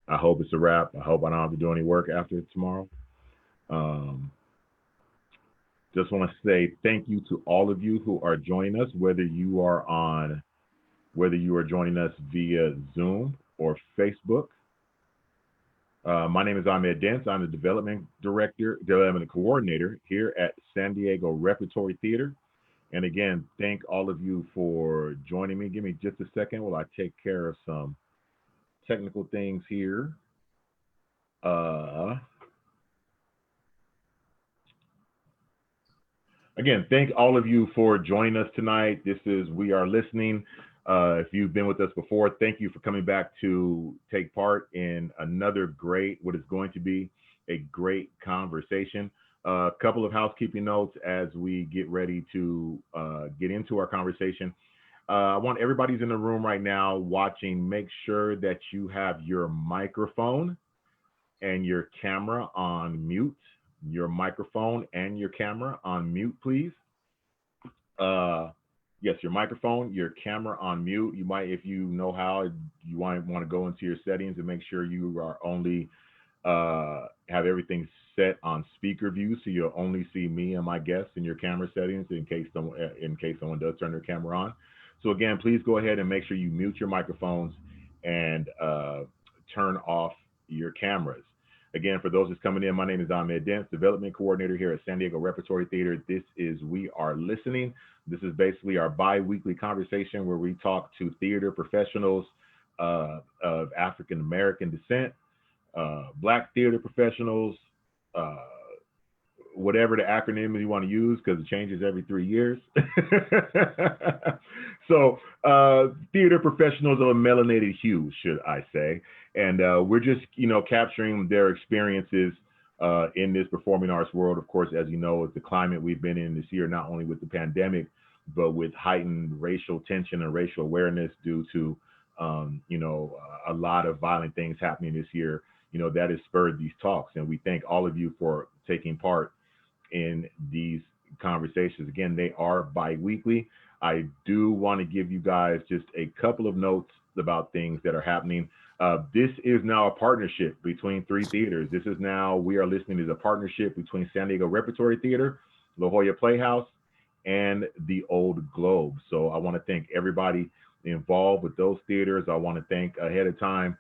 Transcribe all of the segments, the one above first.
I hope it's a wrap. I hope I don't have to do any work after tomorrow. Um, just want to say thank you to all of you who are joining us, whether you are joining us via Zoom or Facebook. My name is Ahmed Dents. I'm the development coordinator here at San Diego Repertory Theatre. And again, thank all of you for joining me. Give me just a second while I take care of some technical things here. Uh, Again, thank all of you for joining us tonight. This is We Are Listening. If you've been with us before, thank you for coming back to take part in another what is going to be a great conversation. A couple of housekeeping notes as we get ready to get into our conversation. I want everybody's in the room right now watching, make sure that you have your microphone and your camera on mute. Your microphone and your camera on mute, please. Uh, yes, your microphone, your camera on mute. You might, if you know how, you want to go into your settings and make sure you are only have everything set on speaker view, so you'll only see me and my guests in your camera settings in case someone does turn their camera on. So again, please go ahead and make sure you mute your microphones and turn off your cameras. Again, for those that's coming in, my name is Ahmed Dents, Development Coordinator here at San Diego Repertory Theatre. This is We Are Listening. This is basically our bi-weekly conversation where we talk to theater professionals of African American descent, Black theater professionals, uh, whatever the acronym you want to use, because it changes every 3 years. So theater professionals of a melanated hue, should I say. And we're just, capturing their experiences in this performing arts world. Of course, as you know, it's the climate we've been in this year, not only with the pandemic, but with heightened racial tension and racial awareness due to, a lot of violent things happening this year. That has spurred these talks. And we thank all of you for taking part in these conversations. Again, they are bi-weekly. I do want to give you guys just a couple of notes about things that are happening. This is now a partnership between three theaters. This is now, We Are Listening is a partnership between San Diego Repertory Theatre, La Jolla Playhouse, and the Old Globe. So I want to thank everybody involved with those theaters. I want to thank ahead of time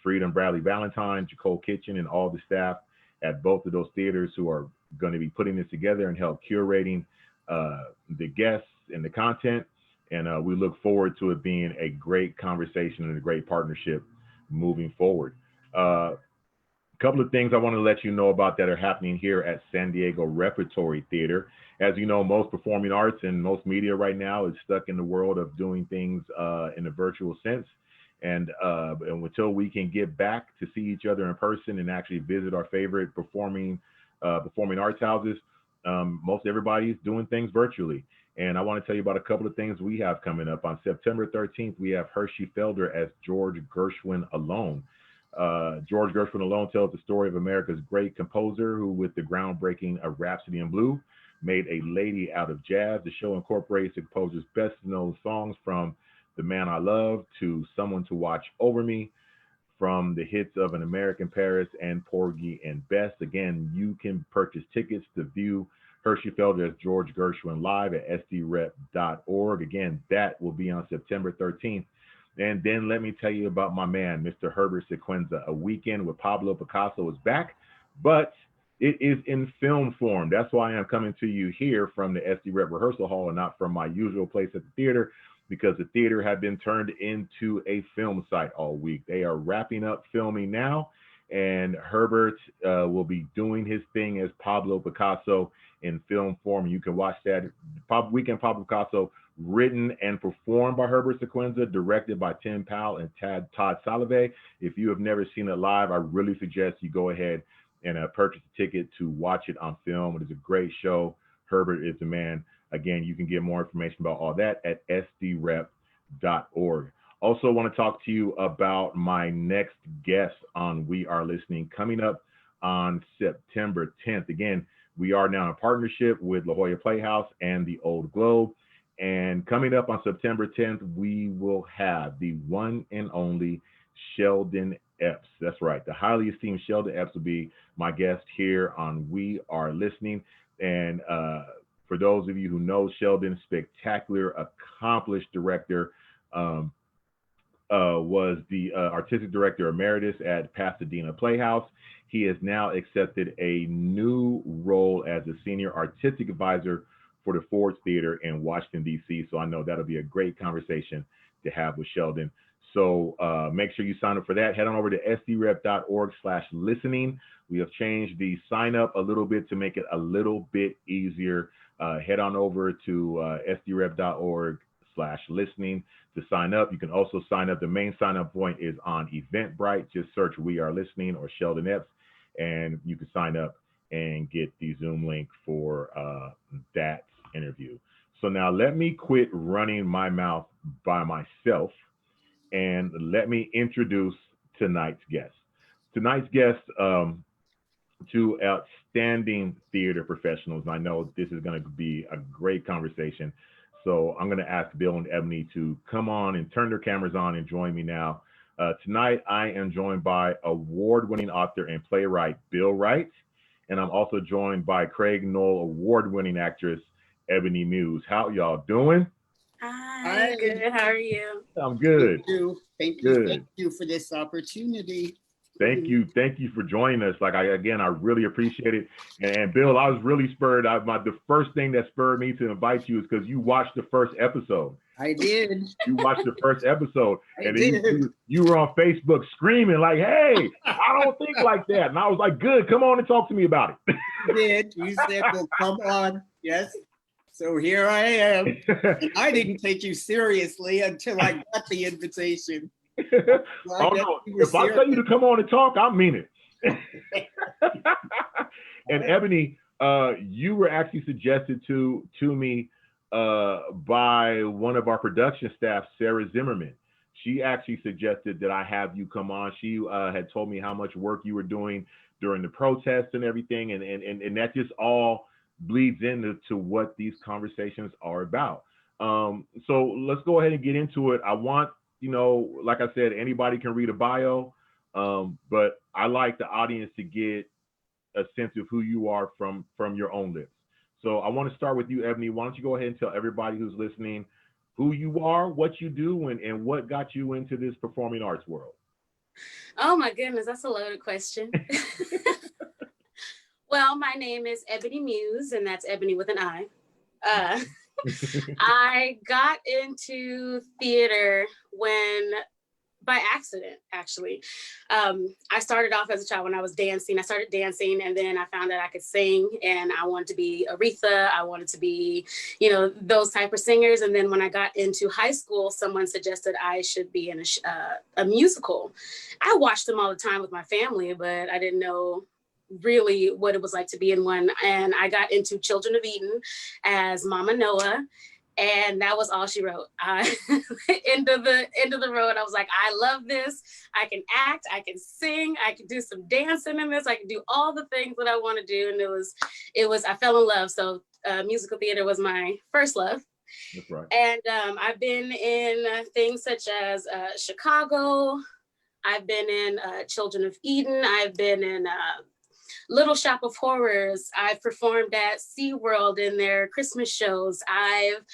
Freedom Bradley Valentine, Jacole Kitchen, and all the staff at both of those theaters who are going to be putting this together and help curating the guests and the content. And we look forward to it being a great conversation and a great partnership moving forward. A couple of things I want to let you know about that are happening here at San Diego Repertory Theatre. As you know, most performing arts and most media right now is stuck in the world of doing things in a virtual sense. And until we can get back to see each other in person and actually visit our favorite performing arts houses, most everybody is doing things virtually. And I want to tell you about a couple of things we have coming up. On September 13th, we have Hershey Felder as George Gershwin Alone. George Gershwin Alone tells the story of America's great composer who, with the groundbreaking A Rhapsody in Blue, made a lady out of jazz. The show incorporates the composer's best known songs from The Man I Love to Someone to Watch Over Me, from the hits of An American Paris and Porgy and Bess. Again, you can purchase tickets to view Hershey Felder as George Gershwin live at sdrep.org. Again, that will be on September 13th. And then let me tell you about my man, Mr. Herbert Sequenza. A Weekend with Pablo Picasso is back, but it is in film form. That's why I'm coming to you here from the SD Rep Rehearsal Hall and not from my usual place at the theater, because the theater had been turned into a film site all week. They are wrapping up filming now, and Herbert will be doing his thing as Pablo Picasso in film form. You can watch that Weekend Pablo Picasso, written and performed by Herbert Sequenza, directed by Tim Powell and Todd Salovey. If you have never seen it live, I really suggest you go ahead and purchase a ticket to watch it on film. It is a great show. Herbert is the man. Again, you can get more information about all that at sdrep.org. Also, want to talk to you about my next guest on We Are Listening coming up on September 10th. Again, we are now in partnership with La Jolla Playhouse and the Old Globe. And coming up on September 10th, we will have the one and only Sheldon Epps. That's right. The highly esteemed Sheldon Epps will be my guest here on We Are Listening. And for those of you who know Sheldon, spectacular, accomplished director, um, was the artistic director emeritus at Pasadena Playhouse. He has now accepted a new role as a senior artistic advisor for the Ford Theater in Washington, D.C. So I know that'll be a great conversation to have with Sheldon. So make sure you sign up for that. Head on over to sdrep.org/listening. We have changed the sign up a little bit to make it a little bit easier. Head on over to sdrep.org/listening to sign up. You can also sign up. The main sign up point is on Eventbrite. Just search We Are Listening or Sheldon Epps, and you can sign up and get the Zoom link for that interview. So now let me quit running my mouth by myself and let me introduce tonight's guest. Tonight's guest, two outstanding theater professionals. I know this is going to be a great conversation. So I'm going to ask Bill and Ebony to come on and turn their cameras on and join me now. Tonight, I am joined by award-winning author and playwright Bill Wright, and I'm also joined by Craig Knoll award-winning actress Ebony Muse. How y'all doing? Hi, good. How are you? I'm good. Thank you. Thank you. Thank you for this opportunity. Thank you for joining us. Like I really appreciate it. And Bill, I was really spurred. The first thing that spurred me to invite you is because you watched the first episode. I did. You watched the first episode, I and did. then you were on Facebook screaming like, "Hey, I don't think like that." And I was like, "Good, come on and talk to me about it." You did. You said, "Well, come on." Yes. So here I am. And I didn't take you seriously until I got the invitation. Oh no! If I tell you to come on and talk, I mean it. And Ebony, you were actually suggested to me by one of our production staff, Sarah Zimmerman. She actually suggested that I have you come on. She had told me how much work you were doing during the protests and everything, and that just all bleeds into what these conversations are about. So let's go ahead and get into it. I want, like I said, anybody can read a bio, but I like the audience to get a sense of who you are from your own lips. So I want to start with you, Ebony. Why don't you go ahead and tell everybody who's listening who you are, what you do, and what got you into this performing arts world? Oh my goodness, that's a loaded question. Well, my name is Ebony Muse, and that's Ebony with an I. I got into theater by accident, actually. I started off as a child when I was dancing. I started dancing, and then I found that I could sing, and I wanted to be Aretha. I wanted to be, those type of singers. And then when I got into high school, someone suggested I should be in a musical. I watched them all the time with my family, but I didn't know really what it was like to be in one. And I got into Children of Eden as Mama Noah, and that was all she wrote. End of the road. I was like, I love this. I can act, I can sing, I can do some dancing in this, I can do all the things that I want to do. And it was I fell in love. So musical theater was my first love. That's right. And I've been in things such as Chicago. I've been in Children of Eden. I've been in Little Shop of Horrors. I've performed at SeaWorld in their Christmas shows. I've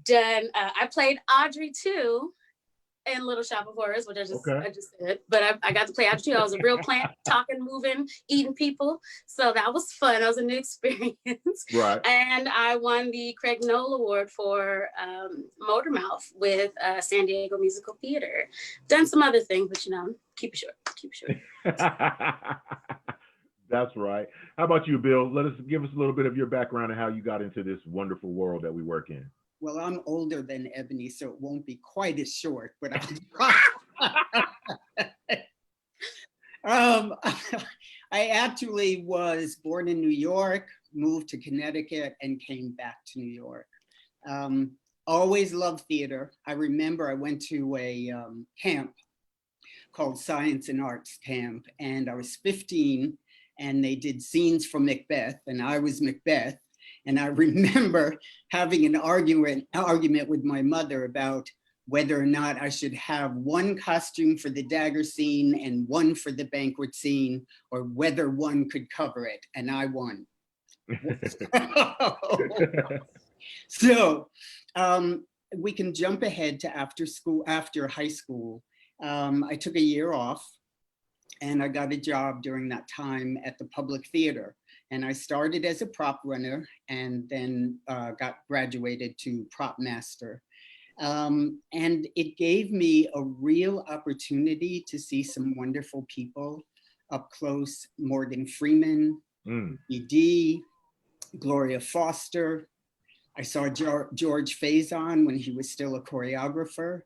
done, I played Audrey too in Little Shop of Horrors, which I just did. But I got to play Audrey too. I was a real plant, talking, moving, eating people. So that was fun. That was a new experience. Right. And I won the Craig Knoll Award for Motormouth with San Diego Musical Theater. Done some other things, but keep it short. That's right. How about you, Bill? Give us a little bit of your background and how you got into this wonderful world that we work in. Well, I'm older than Ebony, so it won't be quite as short, but I actually was born in New York, moved to Connecticut, and came back to New York. Always loved theater. I remember I went to a camp called Science and Arts Camp, and I was 15, and they did scenes from Macbeth, and I was Macbeth. And I remember having an argument with my mother about whether or not I should have one costume for the dagger scene and one for the banquet scene, or whether one could cover it, and I won. So we can jump ahead to after high school. I took a year off and I got a job during that time at the Public Theater. And I started as a prop runner and then got graduated to prop master. And it gave me a real opportunity to see some wonderful people up close. Morgan Freeman, E.D., Gloria Foster. I saw George Faison when he was still a choreographer,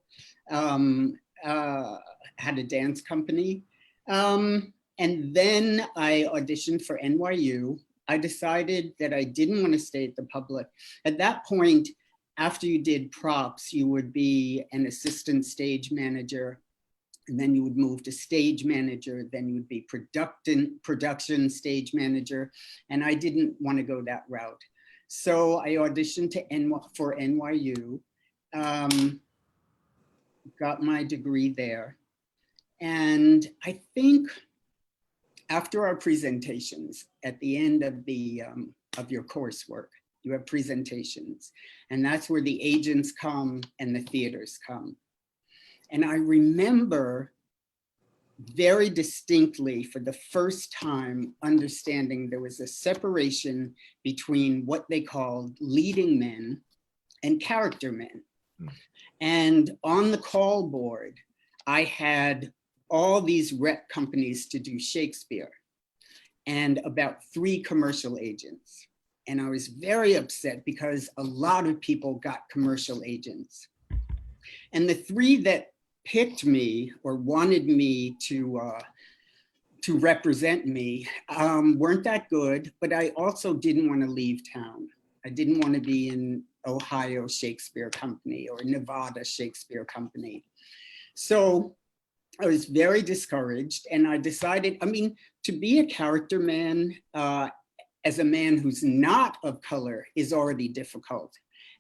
had a dance company. And then I auditioned for NYU. I decided that I didn't want to stay at the Public. At that point, after you did props, you would be an assistant stage manager, and then you would move to stage manager, then you would be production stage manager, and I didn't want to go that route. So I auditioned for NYU, got my degree there. And I think after our presentations, at the end of your coursework, you have presentations, and that's where the agents come and the theaters come. And I remember very distinctly for the first time understanding there was a separation between what they called leading men and character men. And on the call board, I had all these rep companies to do Shakespeare and about 3 commercial agents. And I was very upset because a lot of people got commercial agents. And the 3 that picked me or wanted me to represent me weren't that good, but I also didn't want to leave town. I didn't want to be in Ohio Shakespeare Company or Nevada Shakespeare Company. So I was very discouraged, and I decided, I mean, to be a character man as a man who's not of color is already difficult.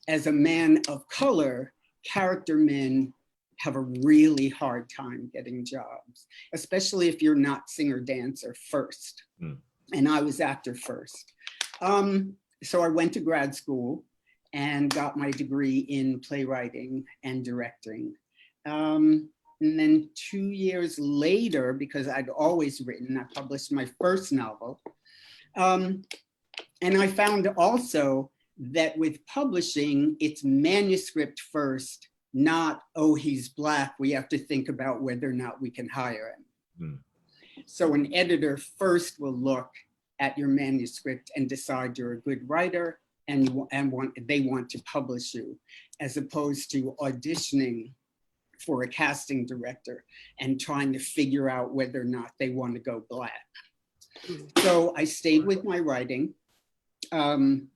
As a man of color, character men have a really hard time getting jobs, especially if you're not singer dancer first. And I was actor first. So I went to grad school and got my degree in playwriting and directing. And then 2 years later, because I'd always written, I published my first novel. And I found also that with publishing, it's manuscript first, not, oh, he's Black, we have to think about whether or not we can hire him. So an editor first will look at your manuscript and decide you're a good writer and they want to publish you, as opposed to auditioning for a casting director and trying to figure out whether or not they want to go Black. So I stayed with my writing and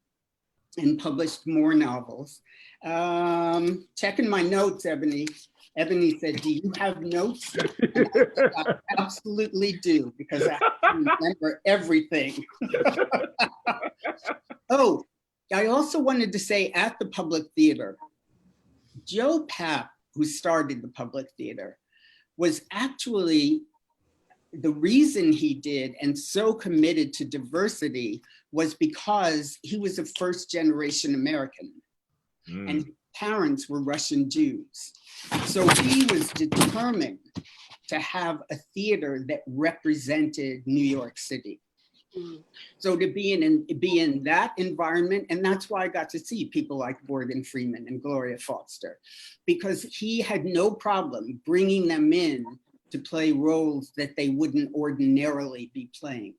published more novels. Checking my notes, Ebony. Ebony said, do you have notes? I absolutely do, because I remember everything. Oh, I also wanted to say at the Public Theater, Joe Papp, who started the Public Theater, was actually the reason he did and so committed to diversity was because he was a first-generation American and his parents were Russian Jews. So he was determined to have a theater that represented New York City. So to be in that environment, and that's why I got to see people like Morgan Freeman and Gloria Foster, because he had no problem bringing them in to play roles that they wouldn't ordinarily be playing.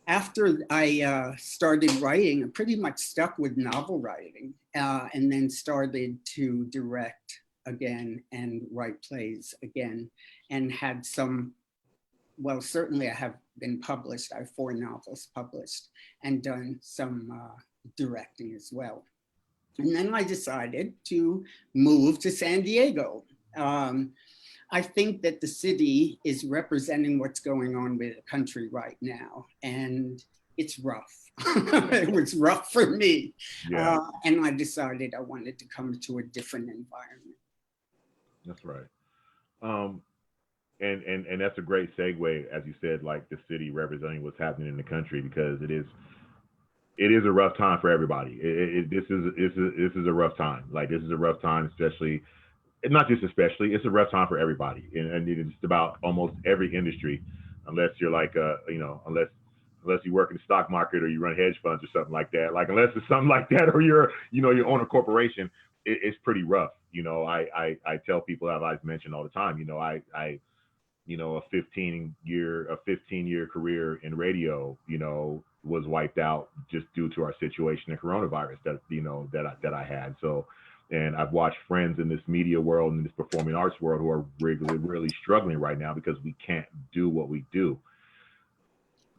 After I started writing, I pretty much stuck with novel writing and then started to direct again and write plays again, and had some, well, certainly I have been published. I have 4 novels published and done some directing as well. And then I decided to move to San Diego. I think that the city is representing what's going on with the country right now, and it's rough. It was rough for me. Yeah. And I decided I wanted to come to a different environment. That's right. And that's a great segue, as you said, like the city representing what's happening in the country, because it is a rough time for everybody. This is a rough time. Like, this is a rough time, especially, not just especially, it's a rough time for everybody, and it's about almost every industry, unless you're like unless you work in the stock market or you run hedge funds or something like that. Like, unless it's something like that, or you own a corporation, it's pretty rough. I tell people, as I've mentioned all the time, a 15-year career in radio, was wiped out just due to our situation in coronavirus that I had. So, and I've watched friends in this media world and this performing arts world who are really struggling right now because we can't do what we do.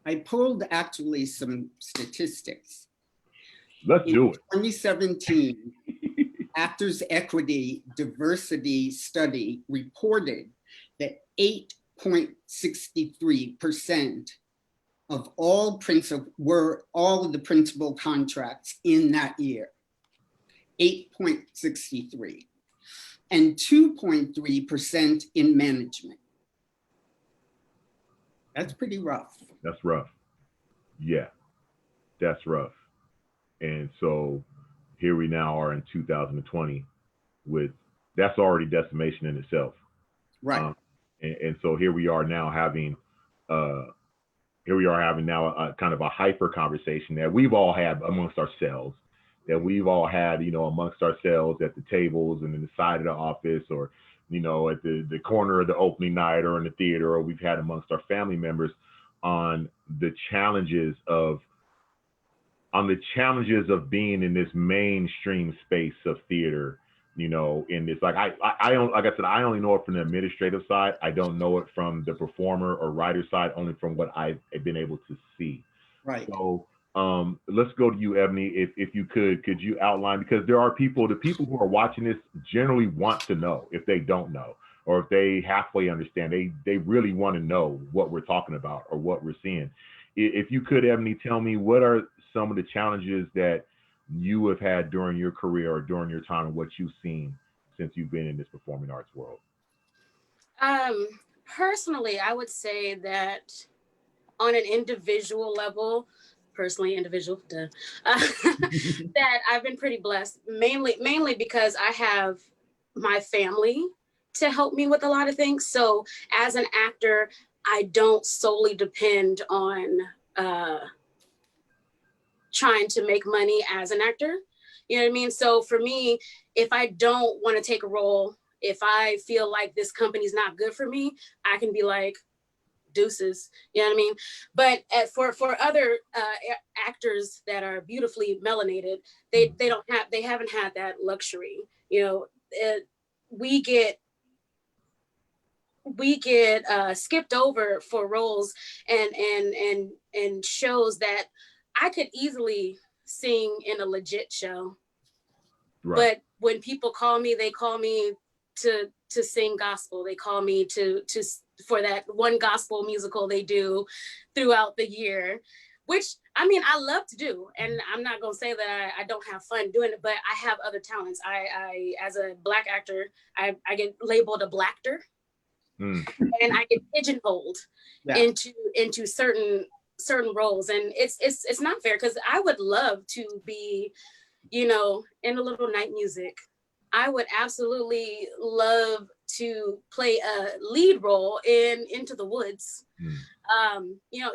I pulled actually some statistics. Let's do it. 2017, Actors Equity Diversity Study reported that 8.63% of all of the principal contracts in that year, 8.63, and 2.3% in management. That's pretty rough. That's rough. Yeah, that's rough. And so here we now are in 2020 with, that's already decimation in itself. Right. And so here we are now having now a kind of a hyper conversation that we've all had amongst ourselves, amongst ourselves at the tables and in the side of the office, or, at the corner of the opening night, or in the theater, or we've had amongst our family members on the challenges of being in this mainstream space of theater, in this, like I don't, like I said, I only know it from the administrative side. I don't know it from the performer or writer side, only from what I've been able to see. Right. So let's go to you, Ebony. If you could you outline, because there are the people who are watching this generally want to know, if they don't know, or if they halfway understand, they really want to know what we're talking about or what we're seeing. If you could, Ebony, tell me, what are some of the challenges that you have had during your career or during your time, and what you've seen since you've been in this performing arts world? Personally, I would say that on an individual level, that I've been pretty blessed, mainly because I have my family to help me with a lot of things. So as an actor, I don't solely depend on trying to make money as an actor. You know what I mean? So for me, if I don't want to take a role, if I feel like this company's not good for me, I can be like, deuces. You know what I mean? But for other actors that are beautifully melanated, they haven't had that luxury. We get skipped over for roles and shows that I could easly sing in a legit show. Right. But when people call me, they call me to sing gospel. They call me for that one gospel musical they do throughout the year, which, I mean, I love to do. And I'm not going to say that I don't have fun doing it, but I have other talents. I as a Black actor, I get labeled a Blackter. And I get pigeonholed into certain roles, and it's not fair, because I would love to be, in a little night music. I would absolutely love to play a lead role in Into the Woods.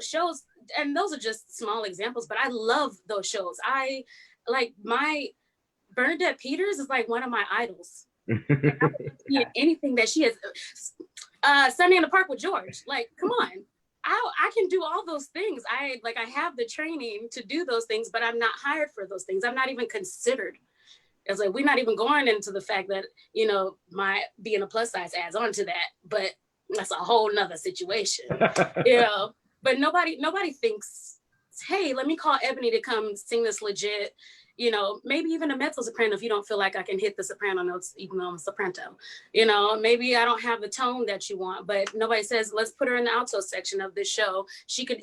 Shows, and those are just small examples, but I love those shows. I like Bernadette Peters is like one of my idols. Anything that she has. Sunday in the Park with George, like, come on. I can do all those things. I have the training to do those things, but I'm not hired for those things. I'm not even considered. It's like, we're not even going into the fact that, my being a plus size adds on to that, but that's a whole nother situation, but nobody thinks, hey, let me call Ebony to come sing this legit, you know, maybe even a mezzo soprano if you don't feel like I can hit the soprano notes, even though I'm a soprano. Maybe I don't have the tone that you want, but nobody says, let's put her in the alto section of this show. She could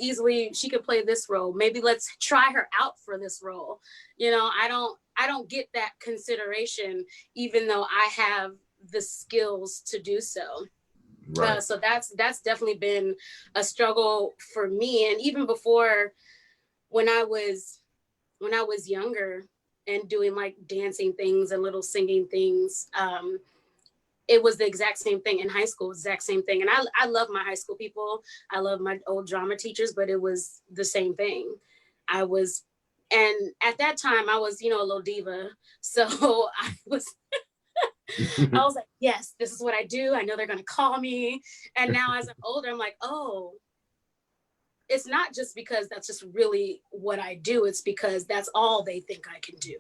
play this role. Maybe let's try her out for this role. I don't get that consideration, even though I have the skills to do so. Right. So that's definitely been a struggle for me. And even before, when I was younger and doing like dancing things and little singing things, it was the exact same thing in high school, exact same thing. And I love my high school people. I love my old drama teachers, but it was the same thing. And at that time I was, a little diva. So I was like, yes, this is what I do. I know they're going to call me. And now as I'm older, I'm like, oh, it's not just because that's just really what I do. It's because that's all they think I can do.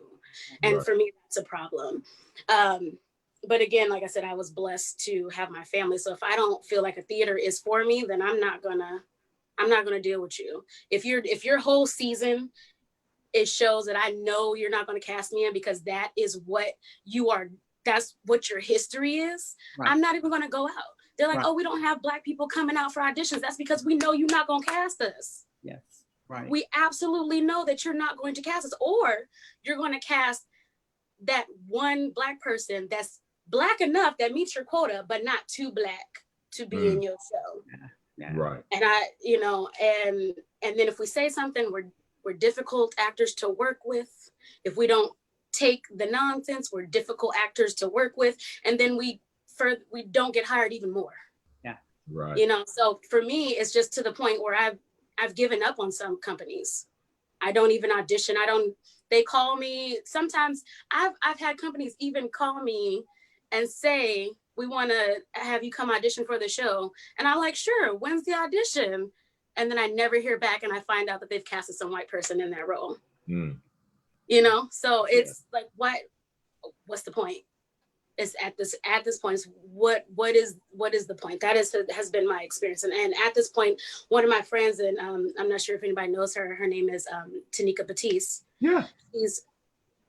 And right. For me, that's a problem. But again, like I said, I was blessed to have my family. So if I don't feel like a theater is for me, then I'm not gonna deal with you. If your whole season, it shows that I know you're not going to cast me in because that is what you are. That's what your history is. Right. I'm not even going to go out. They're like, right. Oh, we don't have Black people coming out for auditions. That's because we know you're not going to cast us. Yes, right. We absolutely know that you're not going to cast us, or you're going to cast that one Black person that's Black enough that meets your quota, but not too Black to be in your show. Yeah. Right. And and then if we say something, we're difficult actors to work with. If we don't take the nonsense, we're difficult actors to work with. And then we don't get hired even more. Yeah. Right. So for me, it's just to the point where I've given up on some companies. I don't even audition. They call me. Sometimes I've had companies even call me and say, we want to have you come audition for the show. And I'm like, sure, when's the audition? And then I never hear back, and I find out that they've casted some white person in that role. So it's like, what's the point? It's at this point, what is the point? That has been my experience. And at this point, one of my friends, and I'm not sure if anybody knows her, her name is Tanika Batiste. Yeah.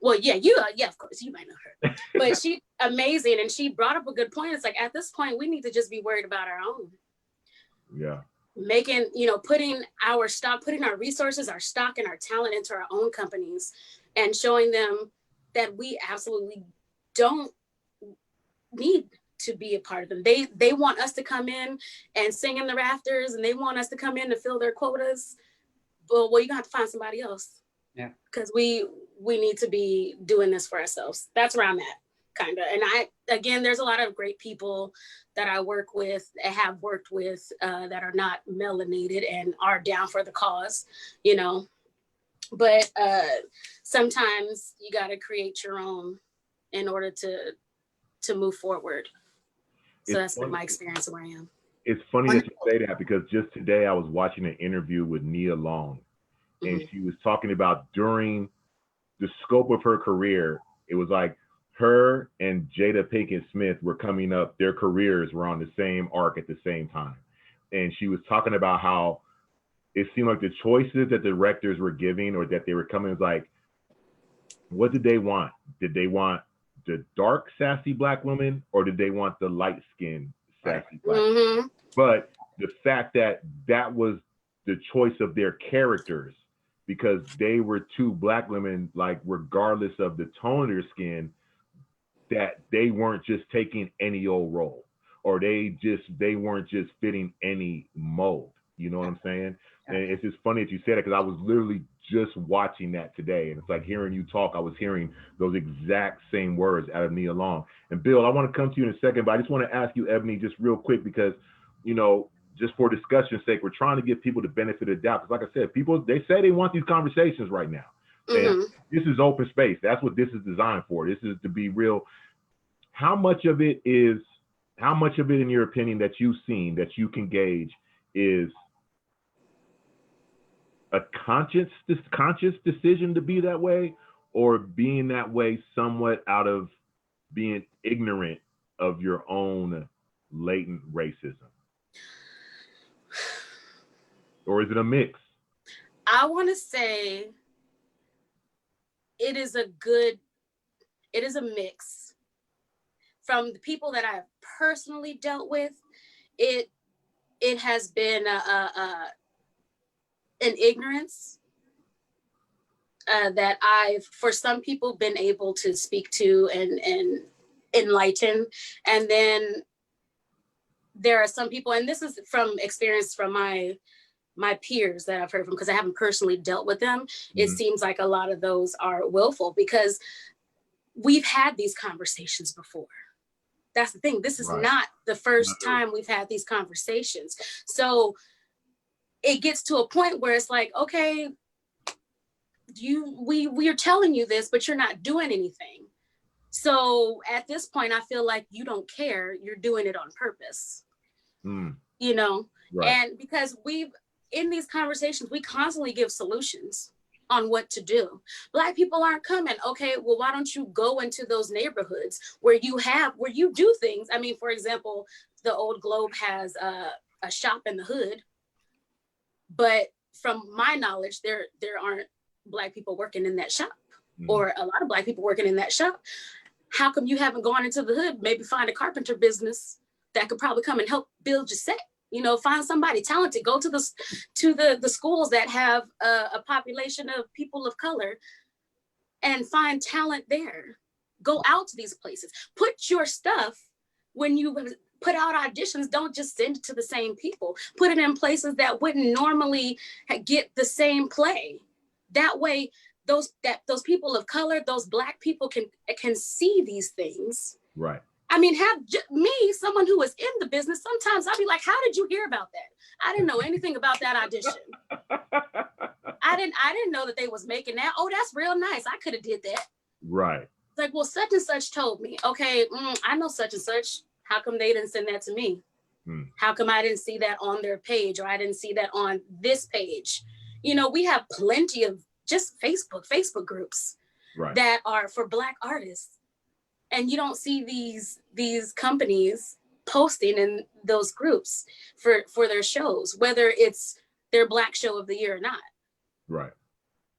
Of course, you might know her. But she's amazing, and she brought up a good point. It's like, at this point, we need to just be worried about our own. Yeah. Making, putting our resources, our stock, and our talent into our own companies, and showing them that we absolutely don't need to be a part of them. They want us to come in and sing in the rafters, and they want us to come in to fill their quotas. Well, you're gonna have to find somebody else. Yeah. Because we need to be doing this for ourselves. That's where I'm at, kind of. And there's a lot of great people that I work with, have worked with, that are not melanated and are down for the cause, But sometimes you got to create your own in order to move forward. So that's been my experience where I am. It's funny that you say that, because just today I was watching an interview with Nia Long, and she was talking about during the scope of her career, it was like her and Jada Pinkett Smith were coming up, their careers were on the same arc at the same time. And she was talking about how it seemed like the choices that the directors were giving, or that they were coming, was like, what did they want? Did they want the dark, sassy Black woman, or did they want the light-skinned, sassy Black woman? But the fact that was the choice of their characters, because they were two Black women, like, regardless of the tone of their skin, that they weren't just taking any old role, or they weren't just fitting any mold. You know what I'm saying? And it's just funny that you said it, because I was literally just watching that today, and it's like hearing you talk, I was hearing those exact same words out of Nia Long. And Bill, I want to come to you in a second, but I just want to ask you, Ebony, just real quick, because, just for discussion's sake, we're trying to give people the benefit of the doubt. Because like I said, people, they say they want these conversations right now. And this is open space. That's what this is designed for. This is to be real. How much of it, in your opinion, that you've seen, that you can gauge, is a conscious decision to be that way, or being that way somewhat out of being ignorant of your own latent racism? Or is it a mix? I want to say it is a mix. From the people that I've personally dealt with, it has been an ignorance that I've, for some people, been able to speak to and enlighten. And then there are some people, and this is from experience from my peers that I've heard from, because I haven't personally dealt with them. It seems like a lot of those are willful, because we've had these conversations before. That's the thing. This is not the first time we've had these conversations. So it gets to a point where it's like, okay, we are telling you this, but you're not doing anything. So at this point, I feel like you don't care. You're doing it on purpose. You know, and because in these conversations, we constantly give solutions on what to do. Black people aren't coming. Okay, well, why don't you go into those neighborhoods where you do things? I mean, for example, the Old Globe has a shop in the hood, but from my knowledge, there aren't Black people working in that shop, or a lot of Black people working in that shop. How come you haven't gone into the hood? Maybe find a carpenter business that could probably come and help build your set. You know, find somebody talented, go to the schools that have a population of people of color and find talent there. Go out to these places. Put your stuff, when you put out auditions, don't just send it to the same people. Put it in places that wouldn't normally get the same play. That way, those people of color, those Black people can see these things. Right. I mean, someone who was in the business, sometimes I'll be like, how did you hear about that? I didn't know anything about that audition. I didn't know that they was making that. Oh, that's real nice. I could have did that. Right. It's like, well, such and such told me. Okay, I know such and such. How come they didn't send that to me? How come I didn't see that on their page, or I didn't see that on this page? You know, we have plenty of just Facebook groups that are for Black artists. And you don't see these companies posting in those groups for their shows, whether it's their Black show of the year or not. Right.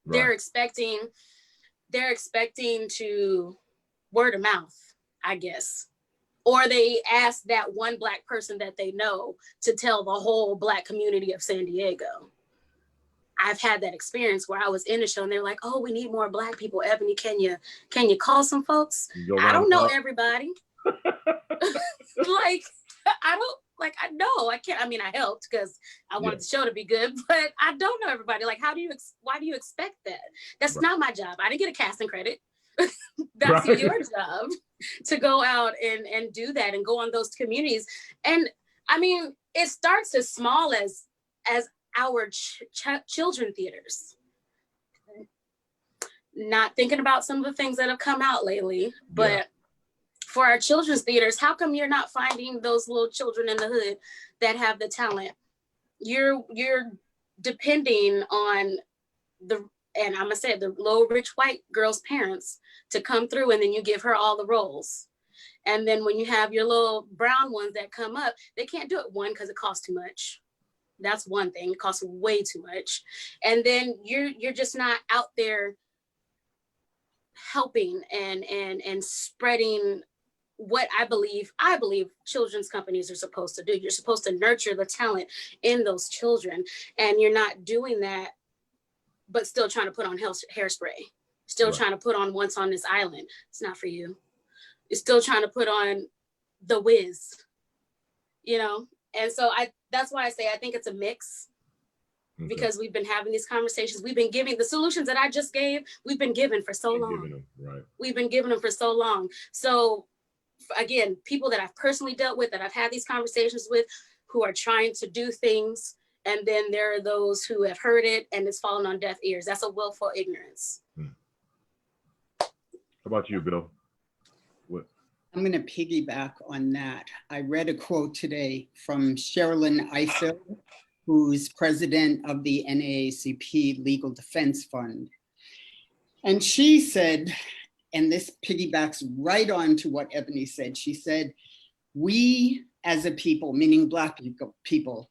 They're expecting to word of mouth, I guess. Or they ask that one Black person that they know to tell the whole Black community of San Diego. I've had that experience where I was in a show and they're like, oh, we need more Black people. Ebony, can you call some folks? I don't know everybody. I can't. I mean, I helped because I wanted the show to be good, but I don't know everybody. Like, why do you expect that? That's not my job. I didn't get a casting credit. That's your job to go out and do that and go on those communities. And I mean, it starts as small as our children theaters. Not thinking about some of the things that have come out lately, but for our children's theaters, how come you're not finding those little children in the hood that have the talent? You're depending on the low rich white girl's parents to come through, and then you give her all the roles. And then when you have your little brown ones that come up, they can't do it, one, because it costs too much. That's one thing. It costs way too much. And then you're just not out there helping and spreading what I believe children's companies are supposed to do. You're supposed to nurture the talent in those children. And you're not doing that, but still trying to put on hairspray. Still trying to put on Once on This Island. It's not for you. You're still trying to put on The Wiz, you know? And so that's why I say I think it's a mix, because we've been having these conversations. We've been giving the solutions that I just gave. We've been given for so long. We've been giving them for so long. So again, people that I've personally dealt with, that I've had these conversations with, who are trying to do things. And then there are those who have heard it and it's fallen on deaf ears. That's a willful ignorance. How about you, Bill? I'm going to piggyback on that. I read a quote today from Sherilyn Ifill, who's president of the NAACP Legal Defense Fund. And she said, and this piggybacks right on to what Ebony said, she said, we as a people, meaning Black people,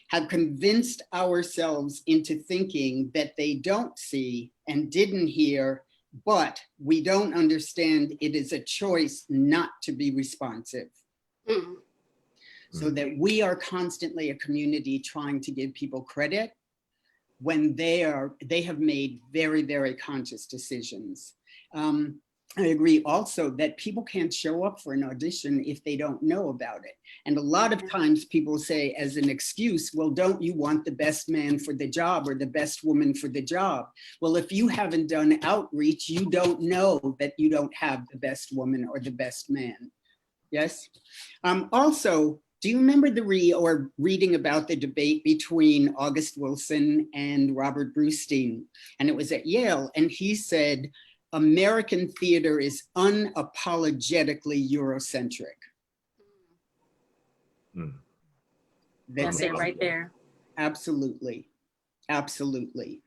have convinced ourselves into thinking that they don't see and didn't hear but we don't understand it is a choice not to be responsive. Mm. So that we are constantly a community trying to give people credit when they have made very, very conscious decisions. I agree also that people can't show up for an audition if they don't know about it. And a lot of times people say as an excuse, well, don't you want the best man for the job or the best woman for the job? Well, if you haven't done outreach, you don't know that you don't have the best woman or the best man. Yes. Also, do you remember reading about the debate between August Wilson and Robert Brustein? And it was at Yale, and he said, American theater is unapologetically Eurocentric. Mm. That's it right there. Absolutely. Absolutely.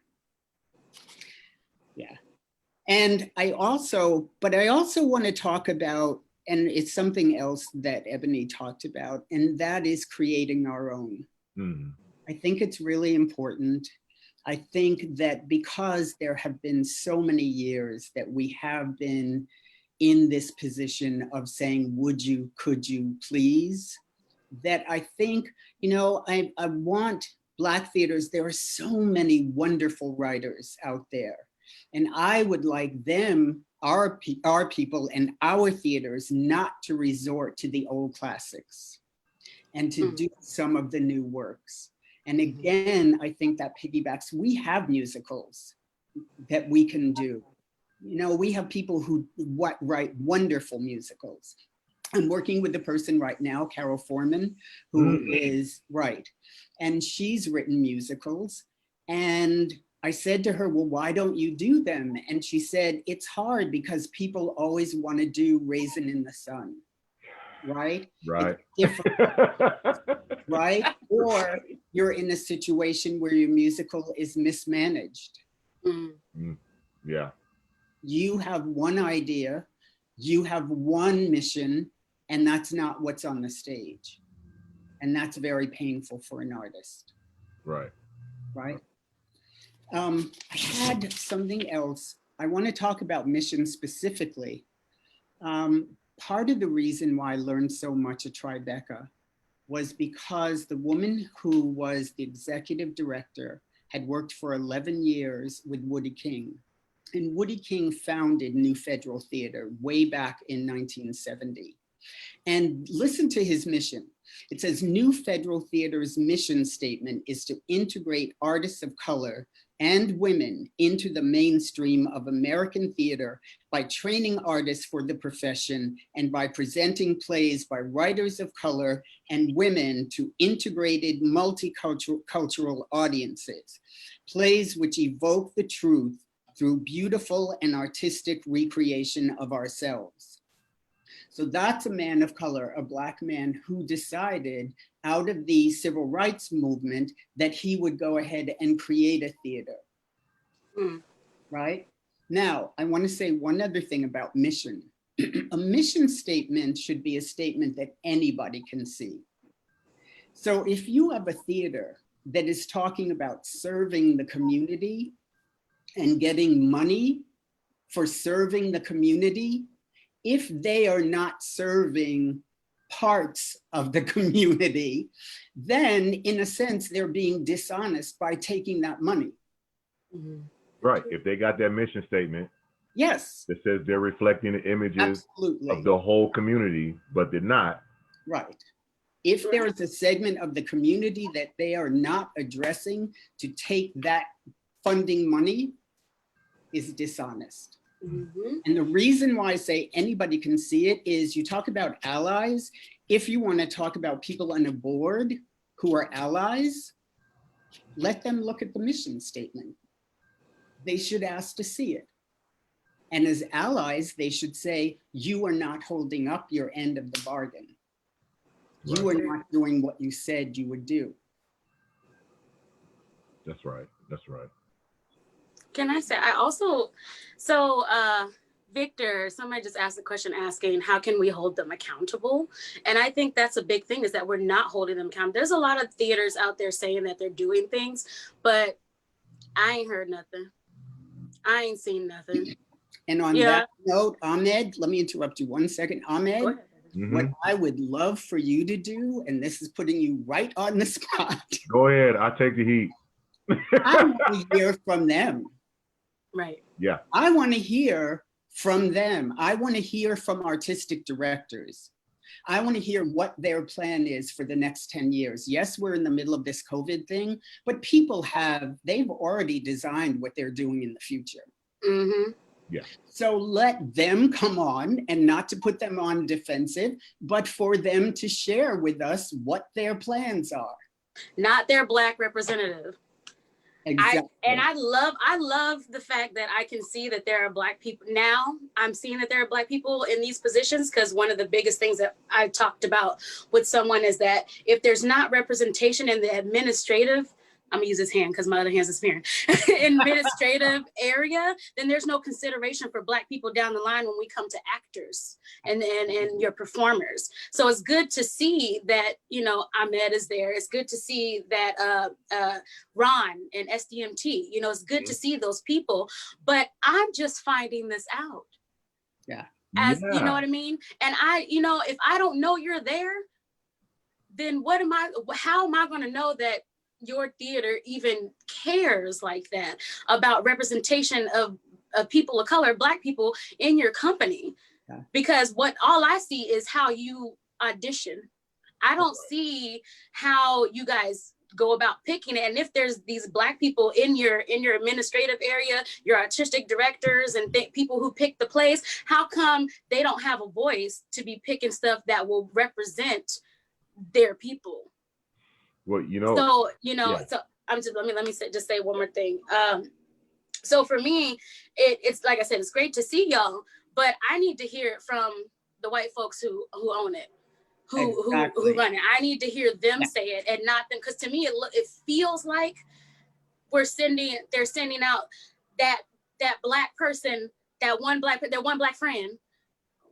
Yeah. And I also want to talk about, and it's something else that Ebony talked about, and that is creating our own. Mm. I think it's really important. I think that because there have been so many years that we have been in this position of saying, would you, could you, please, that I think, I want Black theaters, there are so many wonderful writers out there. And I would like them, our people and our theaters, not to resort to the old classics and to do some of the new works. And again, I think that piggybacks, we have musicals that we can do. We have people who write wonderful musicals. I'm working with a person right now, Carol Foreman, who is Wright, and she's written musicals. And I said to her, well, why don't you do them? And she said, it's hard because people always want to do Raisin in the Sun, right? Right. It's difficult, right? Or you're in a situation where your musical is mismanaged. Yeah. You have one idea, you have one mission, and that's not what's on the stage. And that's very painful for an artist. Right. Right? I had something else. I want to talk about mission specifically. Part of the reason why I learned so much at Tribeca was because the woman who was the executive director had worked for 11 years with Woody King. And Woody King founded New Federal Theater way back in 1970. And listen to his mission. It says, New Federal Theater's mission statement is to integrate artists of color and women into the mainstream of American theater by training artists for the profession and by presenting plays by writers of color and women to integrated multicultural audiences. Plays which evoke the truth through beautiful and artistic recreation of ourselves. So that's a man of color, a Black man who decided out of the civil rights movement that he would go ahead and create a theater, right? Now, I want to say one other thing about mission. A mission statement should be a statement that anybody can see. So if you have a theater that is talking about serving the community and getting money for serving the community, if they are not serving parts of the community, then in a sense, they're being dishonest by taking that money. Right. If they got that mission statement, yes, that says they're reflecting the images absolutely of the whole community, but they're not. Right. If there is a segment of the community that they are not addressing, to take that funding money is dishonest. And the reason why I say anybody can see it is you talk about allies. If you want to talk about people on a board who are allies, let them look at the mission statement. They should ask to see it. And as allies, they should say, you are not holding up your end of the bargain. You are not doing what you said you would do. That's right. That's right. Can I say, I also, so Victor, somebody just asked a question asking, how can we hold them accountable? And I think that's a big thing, is that we're not holding them accountable. There's a lot of theaters out there saying that they're doing things, but I ain't heard nothing. I ain't seen nothing. And on that note, Ahmed, let me interrupt you 1 second. Ahmed, what I would love for you to do, and this is putting you right on the spot. Go ahead, I'll take the heat. I want to hear from them. Right. Yeah. I want to hear from them. I want to hear from artistic directors. I want to hear what their plan is for the next 10 years. Yes, we're in the middle of this COVID thing, but people they've already designed what they're doing in the future. Yeah. So let them come on, and not to put them on defensive, but for them to share with us what their plans are. Not their Black representative. Exactly. I love the fact that I can see that there are Black people now. I'm seeing that there are Black people in these positions, because one of the biggest things that I talked about with someone is that if there's not representation in the administrative, I'm gonna use his hand because my other hand's disappearing, administrative area, then there's no consideration for Black people down the line when we come to actors and your performers. So it's good to see that, you know, Ahmed is there. It's good to see that Ron and SDMT, you know, it's good to see those people, but I'm just finding this out. Yeah. You know what I mean? And you know, if I don't know you're there, then how am I gonna know that your theater even cares like that about representation of people of color, Black people in your company? Yeah. Because all I see is how you audition. I don't see how you guys go about picking it. And if there's these Black people in your administrative area, your artistic directors and people who pick the plays, how come they don't have a voice to be picking stuff that will represent their people? Well, you know. So, you know, so let me just say one more thing. So for me, it's like I said, it's great to see y'all, but I need to hear it from the white folks who own it, who run it. I need to hear them say it and not them, because to me it feels like they're sending out that Black person, that one Black friend,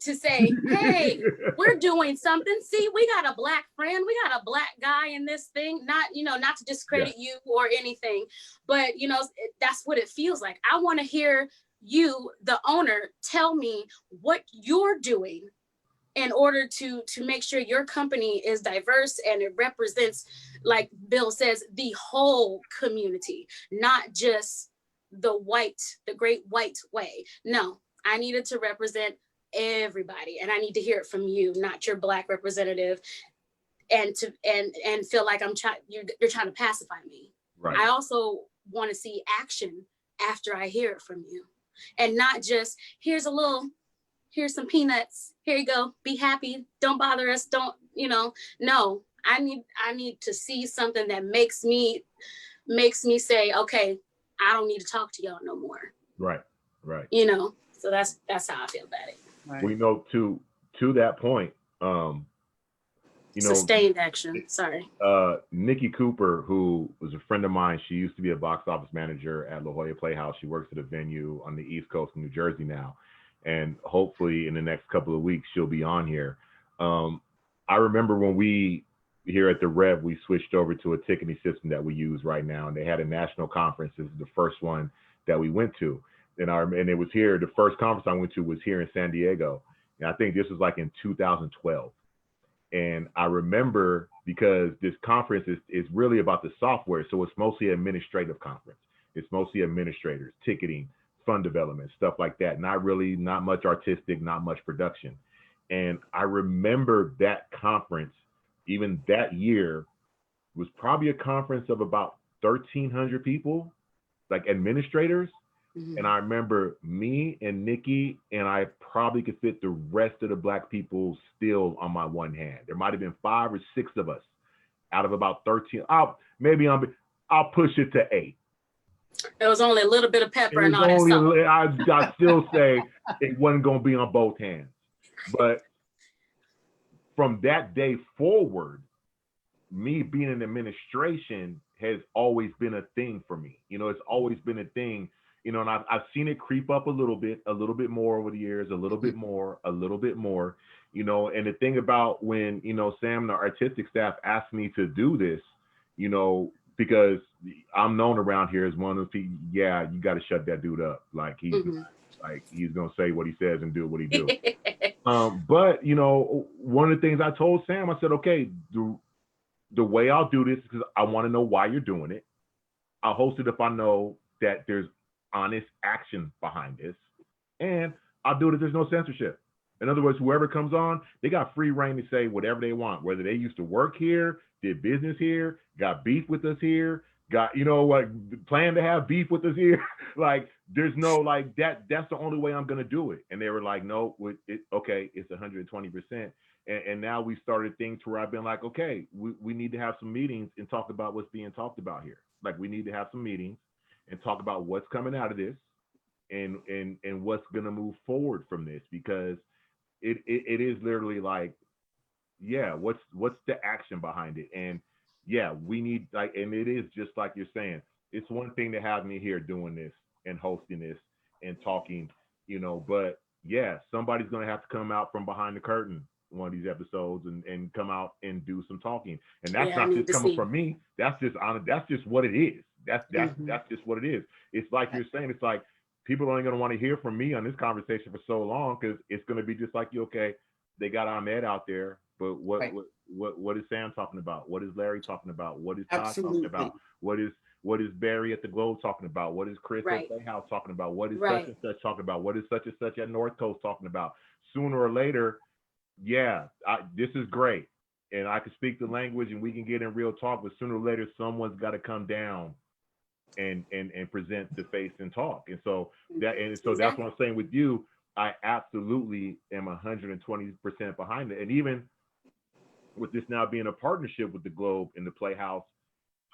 to say, hey, we're doing something. See, we got a Black friend, we got a Black guy in this thing. Not to discredit you or anything, but you know, that's what it feels like. I want to hear you, the owner, tell me what you're doing in order to make sure your company is diverse and it represents, like Bill says, the whole community, not just the great white way. No, I needed to represent everybody, and I need to hear it from you, not your Black representative, and feel like you're trying to pacify me. Right. I also want to see action after I hear it from you, and not just here's some peanuts, here you go, be happy, don't bother us, don't, you know. No, I need to see something that makes me say, okay, I don't need to talk to y'all no more. Right. You know, so that's how I feel about it. Right. We know to that point, you know, sustained action. Sorry. Nikki Cooper, who was a friend of mine, she used to be a box office manager at La Jolla Playhouse. She works at a venue on the East Coast of New Jersey now, and hopefully in the next couple of weeks she'll be on here. I remember when we here at the Rev, we switched over to a ticketing system that we use right now, and they had a national conference. This is the first one that we went to. And it was here, the first conference I went to was here in San Diego. And I think this was like in 2012. And I remember, because this conference is really about the software. So it's mostly an administrative conference. It's mostly administrators, ticketing, fund development, stuff like that. Not much artistic, not much production. And I remember that conference, even that year, was probably a conference of about 1,300 people, like administrators. Mm-hmm. And I remember me and Nikki, and I probably could fit the rest of the Black people still on my one hand. There might have been 5 or 6 of us out of about 13. I'll push it to 8. It was only a little bit of pepper and all that stuff. I still say it wasn't going to be on both hands. But from that day forward, me being in administration has always been a thing for me. You know, it's always been a thing. You know, and I've seen it creep up a little bit more over the years, a little bit more, you know. And the thing about when, you know, Sam and the artistic staff asked me to do this, you know, because I'm known around here as one of the people, you got to shut that dude up. Like Like he's gonna say what he says and do what he do. But you know, one of the things I told Sam, I said, okay, the way I'll do this is because I want to know why you're doing it. I'll host it if I know that there's honest action behind this, and I'll do it if there's no censorship. In other words, whoever comes on, they got free reign to say whatever they want, whether they used to work here, did business here, got beef with us here, got, you know, like plan to have beef with us here. Like, there's no like that. That's the only way I'm gonna do it. And they were like, no, okay, it's 120%. And now we started things where I've been like, okay, we need to have some meetings and talk about what's being talked about here. Like, we need to have some meetings and talk about what's coming out of this and what's gonna move forward from this, because it is literally like, yeah, what's the action behind it? And yeah, we need, like, and it is just like you're saying, it's one thing to have me here doing this and hosting this and talking, you know, but yeah, somebody's gonna have to come out from behind the curtain one of these episodes and come out and do some talking. And that's not just coming from me. That's just what it is. That's just what it is. It's like you're saying, it's like people are only going to want to hear from me on this conversation for so long, because it's going to be just like, you, okay, they got Ahmed out there, but what is Sam talking about? What is Larry talking about? What is Todd talking about? What is Barry at the Globe talking about? What is Chris at Playhouse talking about? What is such and such talking about? What is such and such at North Coast talking about? Sooner or later, yeah, this is great, and I can speak the language and we can get in real talk, but sooner or later someone's got to come down and present the face and talk. And so that's what I'm saying with you. I absolutely am 120% behind it. And even with this now being a partnership with the Globe and the Playhouse,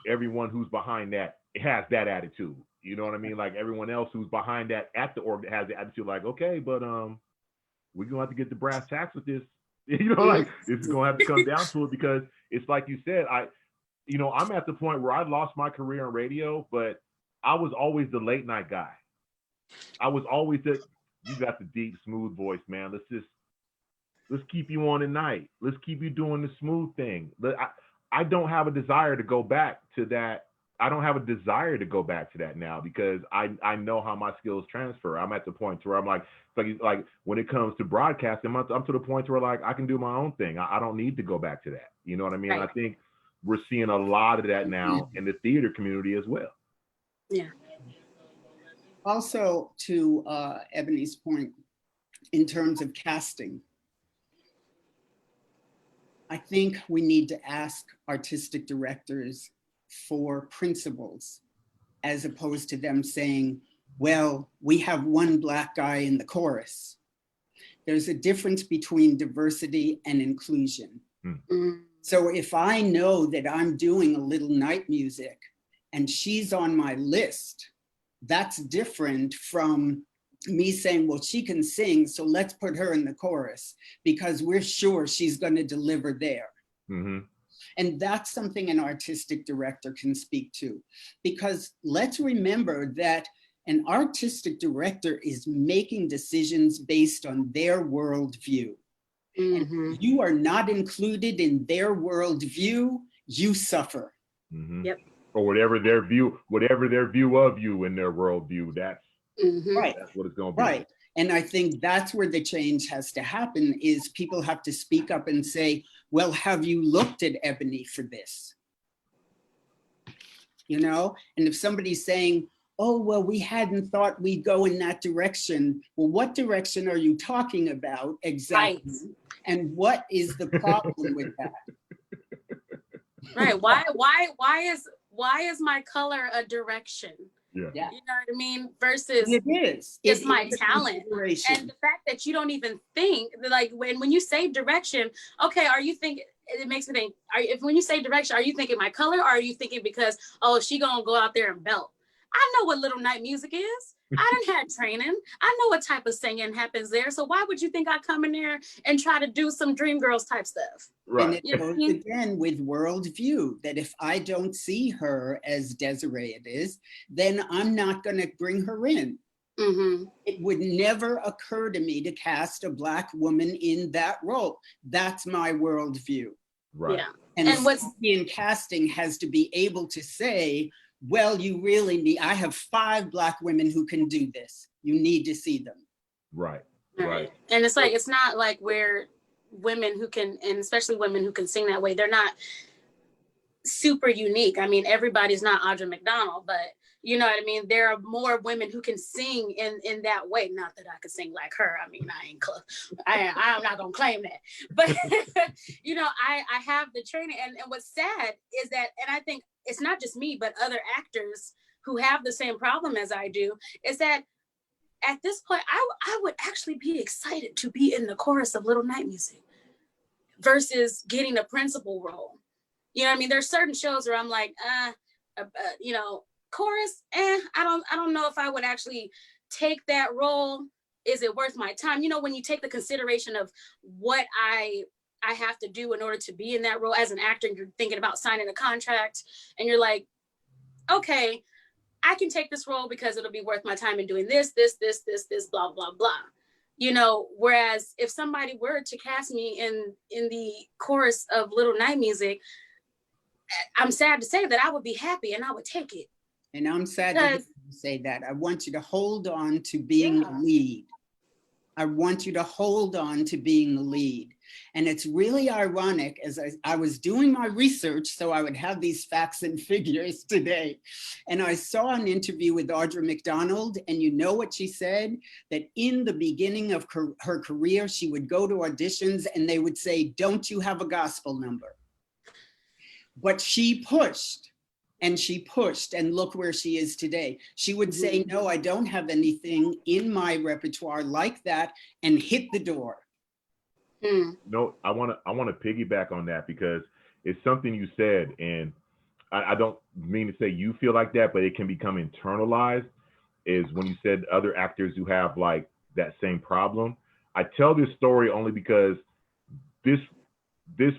everyone who's behind that has that attitude. You know what I mean? Like, everyone else who's behind that at the org has the attitude like, okay, but we're gonna have to get the brass tacks with this. You know, like, it's gonna have to come down to it, because it's like you said, I'm at the point where I lost my career on radio, but I was always the late night guy. I was always you got the deep, smooth voice, man. Let's keep you on at night. Let's keep you doing the smooth thing. I don't have a desire to go back to that. I don't have a desire to go back to that now, because I know how my skills transfer. I'm at the point where I'm like when it comes to broadcasting, I'm to the point where like I can do my own thing. I don't need to go back to that. You know what I mean? Right. I think we're seeing a lot of that now in the theater community as well. Yeah. Also, to Ebony's point, in terms of casting, I think we need to ask artistic directors for principles, as opposed to them saying, well, we have one Black guy in the chorus. There's a difference between diversity and inclusion. So if I know that I'm doing a little night music and she's on my list, that's different from me saying, well, she can sing, so let's put her in the chorus because we're sure she's going to deliver there. And that's something an artistic director can speak to, because let's remember that an artistic director is making decisions based on their worldview. And if you are not included in their worldview, you suffer. Yep. Or whatever their view of you in their worldview, that's that's what it's going to be. Right. And I think that's where the change has to happen, is people have to speak up and say, well, have you looked at Ebony for this? You know, and if somebody's saying, oh, well, we hadn't thought we'd go in that direction. Well, what direction are you talking about exactly? Right. And what is the problem with that? Right. Why is my color a direction? Yeah. You know what I mean? Versus it's my talent. And the fact that you don't even think, like when you say direction, okay, are you thinking, it makes me think, when you say direction, are you thinking my color, or are you thinking because, oh, she gonna go out there and belt? I know what little night music is. I done had training. I know what type of singing happens there. So why would you think I come in there and try to do some Dreamgirls type stuff? Right. And it goes again with worldview, that if I don't see her as Desiree it is, then I'm not going to bring her in. It would never occur to me to cast a Black woman in that role. That's my worldview. Right. Yeah. And what's in casting has to be able to say, well, you really need, I have 5 Black women who can do this. You need to see them. Right. And it's like, it's not like we're women who can, and especially women who can sing that way, they're not super unique. I mean, everybody's not Audra McDonald, but you know what I mean? There are more women who can sing in that way. Not that I could sing like her. I mean, I'm not gonna claim that. But you know, I have the training. And what's sad is that, and I think it's not just me, but other actors who have the same problem as I do, is that at this point, I would actually be excited to be in the chorus of Little Night Music versus getting a principal role. You know what I mean? There's certain shows where I'm like, you know, chorus, I don't know if I would actually take that role. Is it worth my time? You know, when you take the consideration of what I have to do in order to be in that role as an actor, and you're thinking about signing a contract, and you're like, okay, I can take this role because it'll be worth my time in doing this, blah, blah, blah. You know, whereas if somebody were to cast me in the chorus of Little Night Music, I'm sad to say that I would be happy and I would take it. And I'm sad to say that. I want you to hold on to being the lead. I want you to hold on to being the lead. And it's really ironic, as I was doing my research so I would have these facts and figures today. And I saw an interview with Audra McDonald, and you know what she said? That in the beginning of her career, she would go to auditions and they would say, don't you have a gospel number? But she pushed and she pushed, and look where she is today. She would say, no, I don't have anything in my repertoire like that, and hit the door. No, I want to piggyback on that because it's something you said, and I don't mean to say you feel like that, but it can become internalized, is when you said other actors who have like that same problem. I tell this story only because this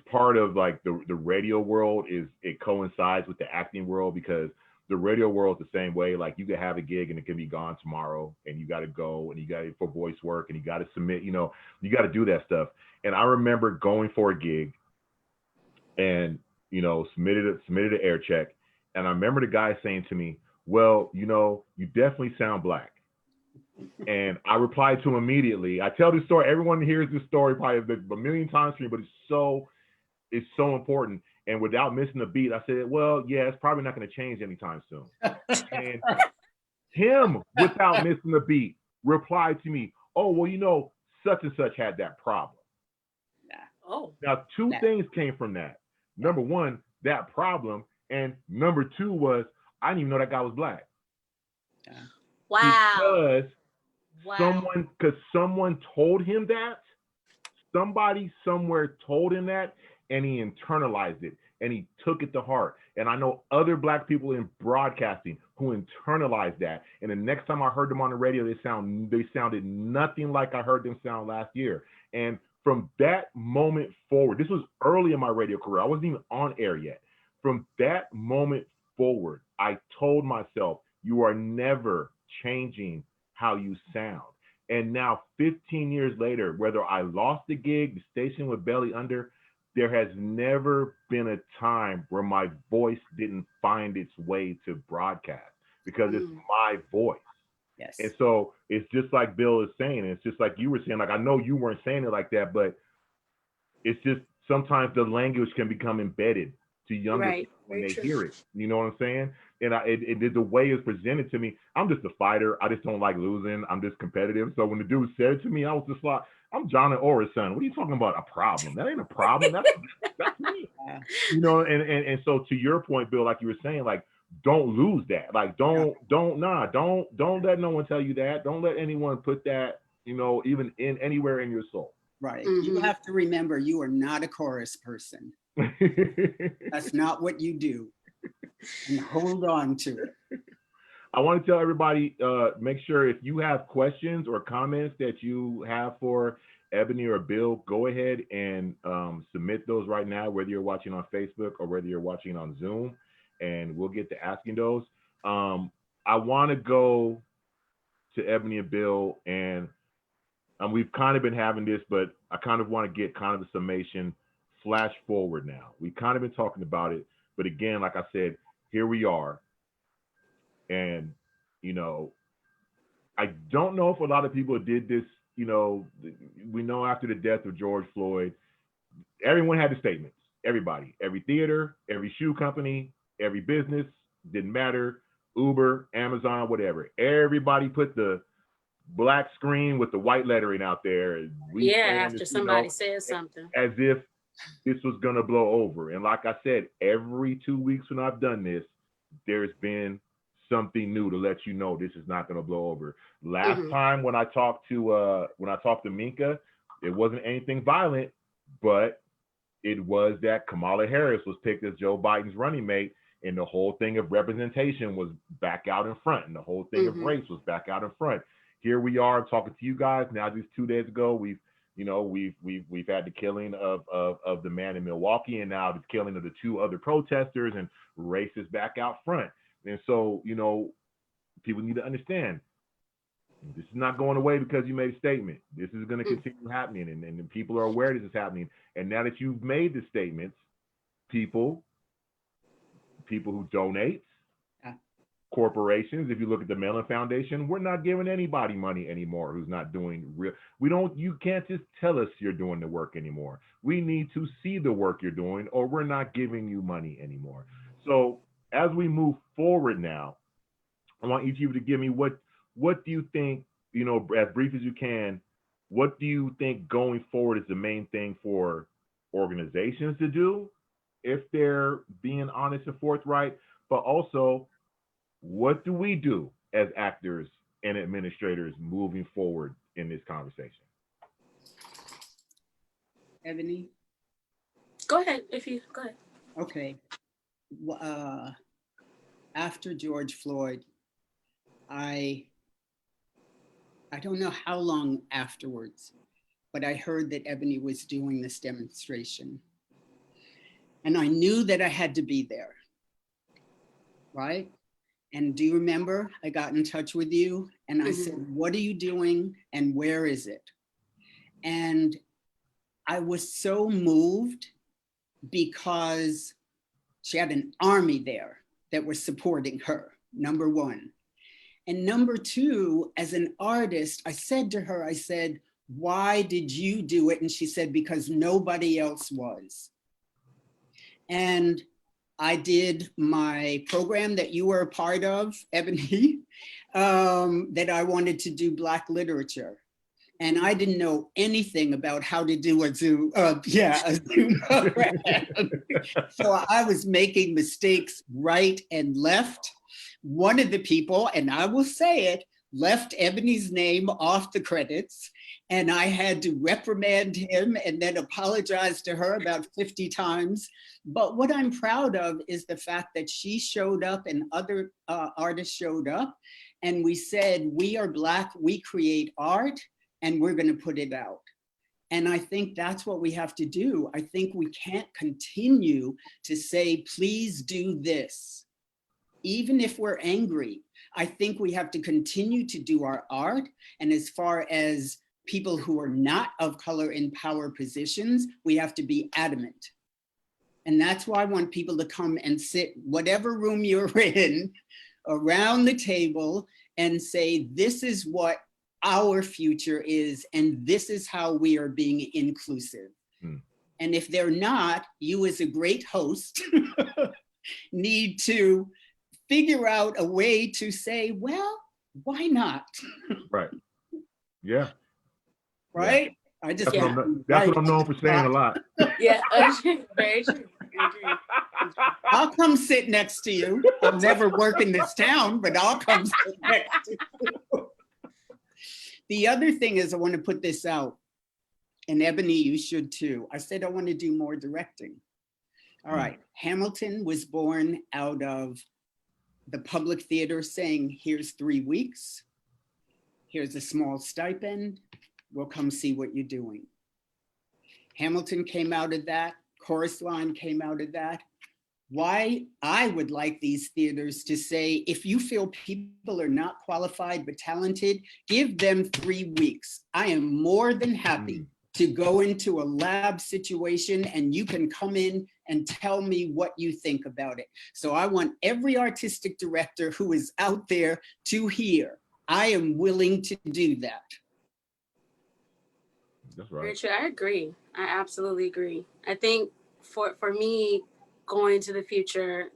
part of like the radio world it coincides with the acting world, because the radio world is the same way. Like you could have a gig and it can be gone tomorrow, and you got to go and you got it for voice work and you got to submit, you know, you got to do that stuff. And I remember going for a gig and, you know, submitted an air check. And I remember the guy saying to me, well, you know, you definitely sound Black. And I replied to him immediately. I tell this story, everyone hears this story probably a million times for me, but it's so important. And without missing a beat, I said, well, yeah, it's probably not going to change anytime soon. And him, without missing a beat, replied to me, oh, well, you know, such and such had that problem. Now, two things came from that. Number one, that problem. And number two was, I didn't even know that guy was Black. Wow. Because someone told him that, somebody somewhere told him that, and he internalized it and he took it to heart. And I know other Black people in broadcasting who internalized that. And the next time I heard them on the radio, they sounded nothing like I heard them sound last year. And from that moment forward, this was early in my radio career, I wasn't even on air yet. From that moment forward, I told myself, you are never changing how you sound. And now 15 years later, whether I lost the gig, the station with belly under, there has never been a time where my voice didn't find its way to broadcast, because it's my voice. Yes. And so it's just like Bill is saying, it's just like you were saying, like, I know you weren't saying it like that, but it's just sometimes the language can become embedded to younger people when they hear it. You know what I'm saying? And the way it's presented to me, I'm just a fighter. I just don't like losing. I'm just competitive. So when the dude said it to me, I was just like, I'm John and Ora's son. What are you talking about? A problem? That ain't a problem. That's me. You know, and so to your point, Bill, like you were saying, like, don't lose that. Like, don't let no one tell you that. Don't let anyone put that, you know, even in anywhere in your soul. Right. You have to remember, you are not a chorus person. That's not what you do. And hold on to it. I want to tell everybody, make sure if you have questions or comments that you have for Ebony or Bill, go ahead and submit those right now, whether you're watching on Facebook or whether you're watching on Zoom, and we'll get to asking those. I want to go to Ebony and Bill, and we've kind of been having this, but I kind of want to get kind of a summation, flash forward now. We've kind of been talking about it, but again, like I said, here we are. And, you know, I don't know if a lot of people did this. You know, we know after the death of George Floyd, everyone had the statements. Everybody, every theater, every shoe company, every business, didn't matter. Uber, Amazon, whatever. Everybody put the black screen with the white lettering out there. We after somebody says something. As if this was gonna blow over. And like I said, every 2 weeks when I've done this, there's been something new to let you know this is not gonna blow over. Last time when I talked to Minka, it wasn't anything violent, but it was that Kamala Harris was picked as Joe Biden's running mate, and the whole thing of representation was back out in front, and the whole thing of race was back out in front. Here we are talking to you guys now. Just 2 days ago, we've had the killing of the man in Milwaukee, and now the killing of the 2 other protesters, and race is back out front. And so, you know, people need to understand this is not going away because you made a statement. This is going to continue happening, and people are aware this is happening. And now that you've made the statements, people who donate, corporations, if you look at the Mellon Foundation, we're not giving anybody money anymore who's not doing real. You can't just tell us you're doing the work anymore. We need to see the work you're doing, or we're not giving you money anymore. So as we move forward now, I want each of you to give me what do you think, you know, as brief as you can, what do you think going forward is the main thing for organizations to do if they're being honest and forthright, but also what do we do as actors and administrators moving forward in this conversation? Ebony? Go ahead. Go ahead. Okay. After George Floyd, I don't know how long afterwards, but I heard that Ebony was doing this demonstration. And I knew that I had to be there, right? And do you remember, I got in touch with you and I said, what are you doing and where is it? And I was so moved because she had an army there that was supporting her, number one. And number two, as an artist, I said to her, I said, why did you do it? And she said, because nobody else was. And I did my program that you were a part of, Ebony, that I wanted to do Black literature. And I didn't know anything about how to do a Zoom program. So I was making mistakes right and left. One of the people, and I will say it, left Ebony's name off the credits, and I had to reprimand him and then apologize to her about 50 times. But what I'm proud of is the fact that she showed up and other artists showed up, and we said, we are Black, we create art, and we're gonna put it out. And I think that's what we have to do. I think we can't continue to say, please do this. Even if we're angry, I think we have to continue to do our art. And as far as people who are not of color in power positions, we have to be adamant. And that's why I want people to come and sit, whatever room you're in, around the table and say, this is what our future is, and this is how we are being inclusive. And if they're not, you as a great host need to figure out a way to say, well, why not? Right. Yeah. Right? Yeah. I just that's what I'm known for saying a lot. Yeah, very true. I'll come sit next to you. I'll never work in this town, but I'll come sit next to you. The other thing is, I want to put this out, and Ebony, you should too. I said I want to do more directing. All right, Hamilton was born out of the public theater saying, here's 3 weeks, here's a small stipend, we'll come see what you're doing. Hamilton came out of that, Chorus Line came out of that. Why I would like these theaters to say, if you feel people are not qualified but talented, give them 3 weeks. I am more than happy to go into a lab situation and you can come in and tell me what you think about it. So I want every artistic director who is out there to hear, I am willing to do that. That's right. Richard, I agree. I absolutely agree. I think for me, going into the future,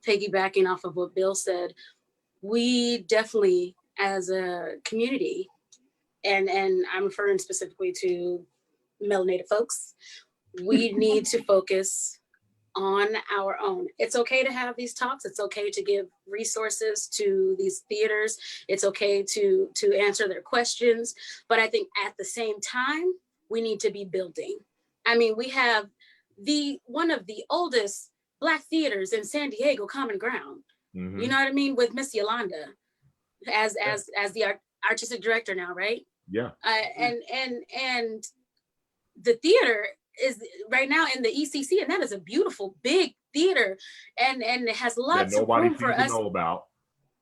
piggybacking off of what Bill said, we definitely, as a community, and I'm referring specifically to melanated folks, we need to focus on our own. It's okay to have these talks. It's okay to give resources to these theaters. It's okay to answer their questions. But I think at the same time, we need to be building. I mean, we have one of the oldest Black theaters in San Diego, Common Ground. Mm-hmm. You know what I mean? With Miss Yolanda as the artistic director now, right? Yeah. And the theater is right now in the ECC, and that is a beautiful big theater, and it has lots of room for us. Know about.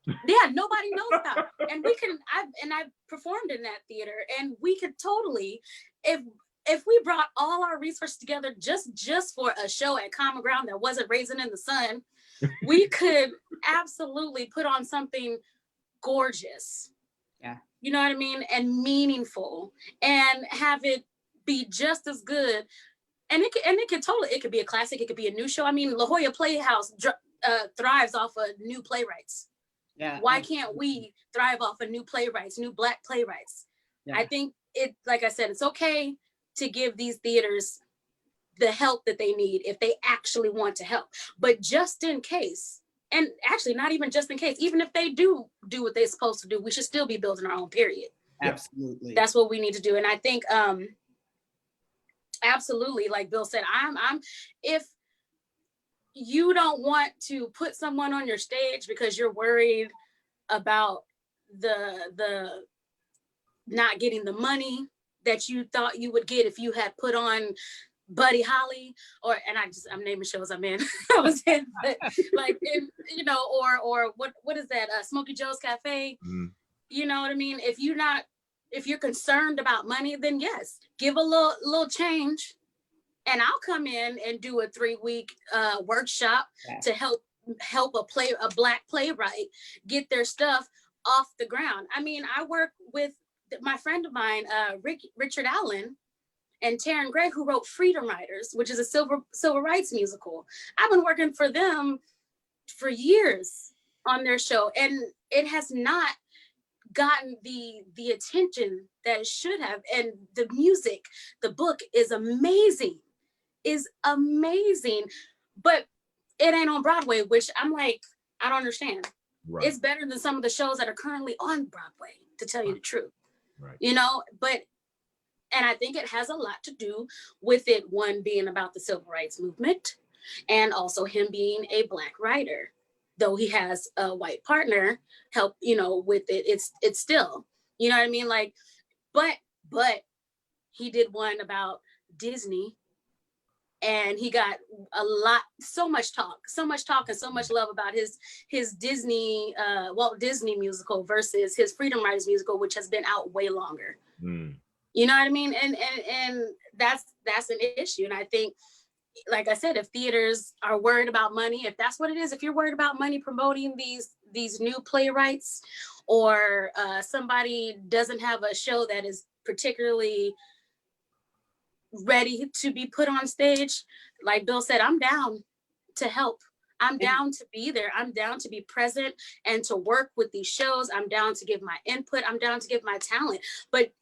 Yeah, nobody knows about. And I've performed in that theater, and we could totally, if we brought all our resources together just for a show at Common Ground that wasn't Raisin in the Sun, we could absolutely put on something gorgeous. Yeah. You know what I mean? And meaningful, and have it be just as good. And it could be a classic, it could be a new show. I mean, La Jolla Playhouse thrives off of new playwrights. Yeah. Why can't we thrive off of new playwrights, new Black playwrights? Yeah. I think like I said, it's okay to give these theaters the help that they need if they actually want to help. But just in case, and actually not even just in case, even if they do what they're supposed to do, we should still be building our own, period. Absolutely. That's what we need to do. And I think absolutely, like Bill said, if you don't want to put someone on your stage because you're worried about the not getting the money that you thought you would get if you had put on Buddy Holly, I'm naming shows I'm in. I was in, but like, or what is that? Smokey Joe's Cafe. Mm-hmm. You know what I mean? If you're concerned about money, then yes, give a little change, and I'll come in and do a 3-week workshop to help a Black playwright get their stuff off the ground. I mean, I work with my friend of mine, Richard Allen, and Taryn Gray, who wrote Freedom Riders, which is a civil rights musical. I've been working for them for years on their show, and it has not gotten the attention that it should have. And the music, the book is amazing, but it ain't on Broadway, which I'm like, I don't understand. Right. It's better than some of the shows that are currently on Broadway, to tell you the truth. Right. And I think it has a lot to do with it, one being about the civil rights movement, and also him being a Black writer. Though he has a white partner help, with it, it's still, you know what I mean? Like, but he did one about Disney, and he got so much talk and so much love about his Disney, Walt Disney musical versus his Freedom Riders musical, which has been out way longer. Mm. You know what I mean? And that's an issue. And I think, like I said, if theaters are worried about money, if that's what it is, if you're worried about money promoting these new playwrights, or somebody doesn't have a show that is particularly ready to be put on stage, like Bill said, I'm down to help. I'm down to be there. I'm down to be present and to work with these shows. I'm down to give my input. I'm down to give my talent. But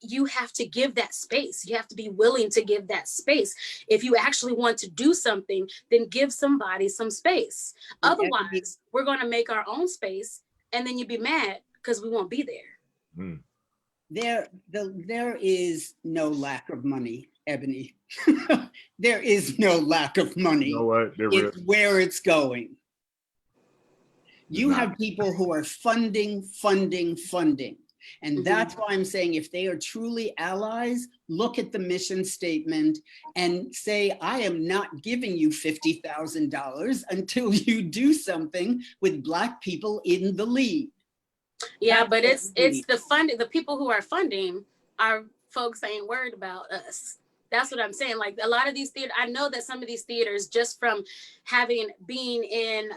you have to give that space. You have to be willing to give that space. If you actually want to do something, then give somebody some space. Otherwise, we're going to make our own space, and then you'd be mad because we won't be there. Mm. There is no lack of money, Ebony. There is no lack of money. You know what? It's where it's going. You have people who are funding. And that's why I'm saying, if they are truly allies, look at the mission statement and say, I am not giving you $50,000 until you do something with Black people in the lead. Yeah, but it's the funding. The people who are funding our folks ain't worried about us. That's what I'm saying. Like a lot of these theaters, I know that some of these theaters, just from being in,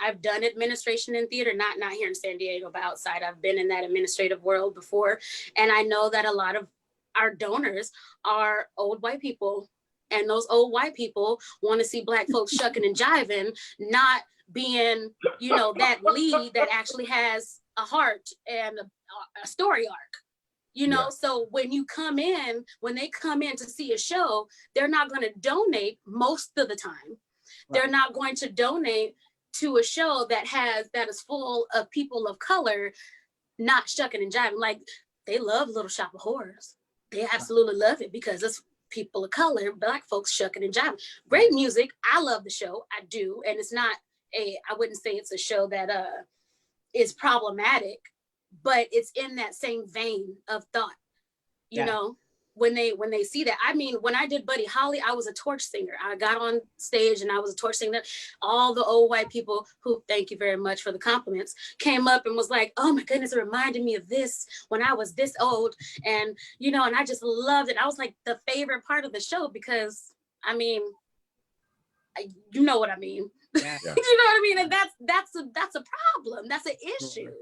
I've done administration in theater, not here in San Diego, but outside. I've been in that administrative world before. And I know that a lot of our donors are old white people. And those old white people want to see Black folks shucking and jiving, not being, that lead that actually has a heart and a story arc. So when they come in to see a show, they're not going to donate most of the time. Right. They're not going to donate to a show that is full of people of color, not shucking and jiving. Like, they love Little Shop of Horrors. They absolutely love it because it's people of color, Black folks shucking and jiving. Great music. I love the show. I do. And it's not I wouldn't say it's a show that is problematic, but it's in that same vein of thought, when they see that. I mean, when I did Buddy Holly, I was a torch singer. I got on stage and I was a torch singer. All the old white people, who, thank you very much for the compliments, came up and was like, oh my goodness, it reminded me of this when I was this old. And, and I just loved it. I was like the favorite part of the show because, I mean, you know what I mean. Yeah. You know what I mean? And that's a problem. That's an issue. Sure.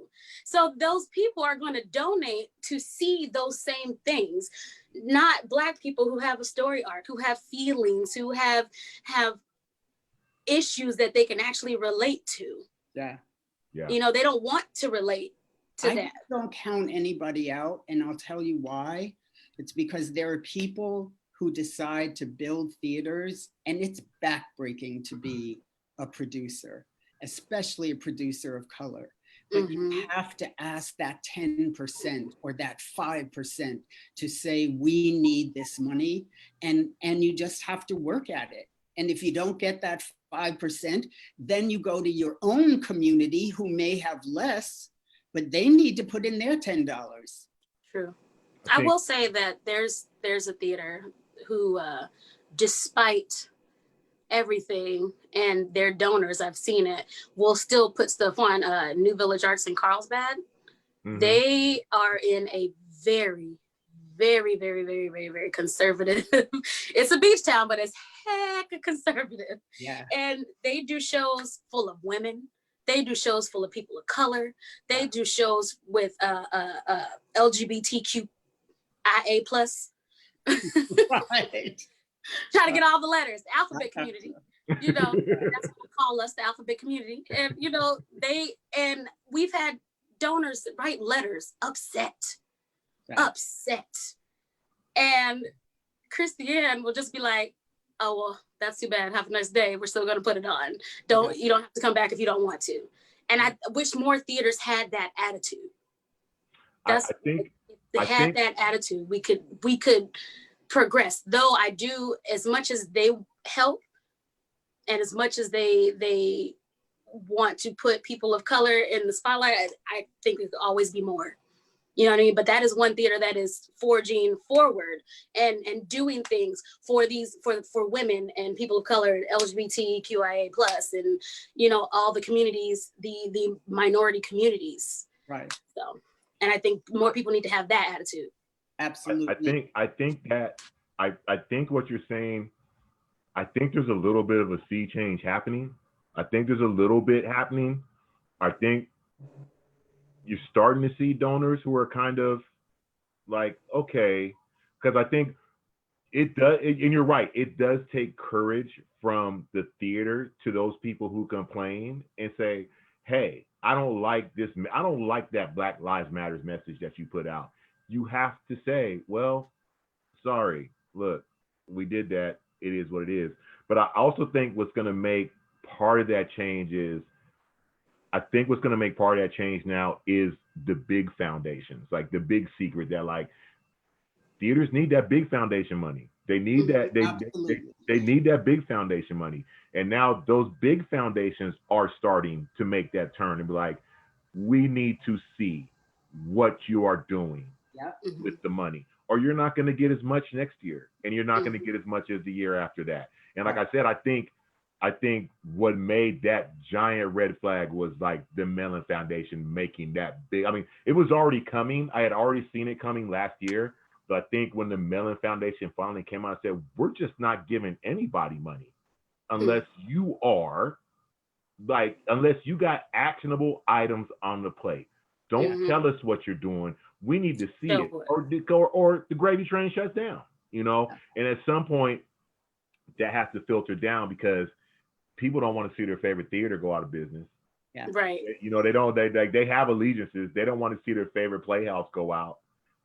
So those people are going to donate to see those same things, not Black people who have a story arc, who have feelings, who have issues that they can actually relate to. Yeah. They don't want to relate to that. I don't count anybody out, and I'll tell you why. It's because there are people who decide to build theaters, and it's backbreaking to be a producer, especially a producer of color. But you have to ask that 10% or that 5% to say, we need this money, and you just have to work at it. And if you don't get that 5%, then you go to your own community who may have less, but they need to put in their $10. True. I will say that there's a theater who, despite everything and their donors, I've seen it, will still put stuff on New Village Arts in Carlsbad. They are in a very, very, very, very, very, very conservative. It's a beach town, but it's heck conservative. Yeah. And they do shows full of women. They do shows full of people of color. They do shows with LGBTQIA+. Right. Trying to get all the letters, the alphabet community, that's what we call us, the alphabet community. And, and we've had donors write letters upset. And Christiane will just be like, oh, well, that's too bad. Have a nice day. We're still going to put it on. You don't have to come back if you don't want to. And I wish more theaters had that attitude. I think if they had that attitude, we could progress. Though I do, as much as they help and as much as they want to put people of color in the spotlight, I think there could always be more. You know what I mean? But that is one theater that is forging forward and doing things for women and people of color, LGBTQIA+, and all the communities, the minority communities. Right. So, and I think more people need to have that attitude. Absolutely. I think what you're saying, I think there's a little bit of a sea change happening. I think there's a little bit happening. I think you're starting to see donors who are kind of like, okay, because I think it does, and you're right, it does take courage from the theater to those people who complain and say, hey, I don't like this. I don't like that Black Lives Matters message that you put out. You have to say, well, sorry, look, we did that. It is what it is. But I also think what's going to make part of that change is, I think what's going to make part of that change now is the big foundations, like the big secret that like theaters need that big foundation money. They need that. They need that big foundation money. And now those big foundations are starting to make that turn and be like, we need to see what you are doing with the money, or you're not going to get as much next year, and you're not going to get as much as the year after that. And like I said, I think what made that giant red flag was like the Mellon Foundation making that big. I mean, it was already coming. I had already seen it coming last year, So I think when the Mellon Foundation finally came out and said, we're just not giving anybody money unless you are unless you got actionable items on the plate. Don't tell us what you're doing. We need to see it, or the gravy train shuts down, you know? And at some point, that has to filter down because people don't want to see their favorite theater go out of business. Yeah. Right. You know, they have allegiances. They don't want to see their favorite Playhouse go out.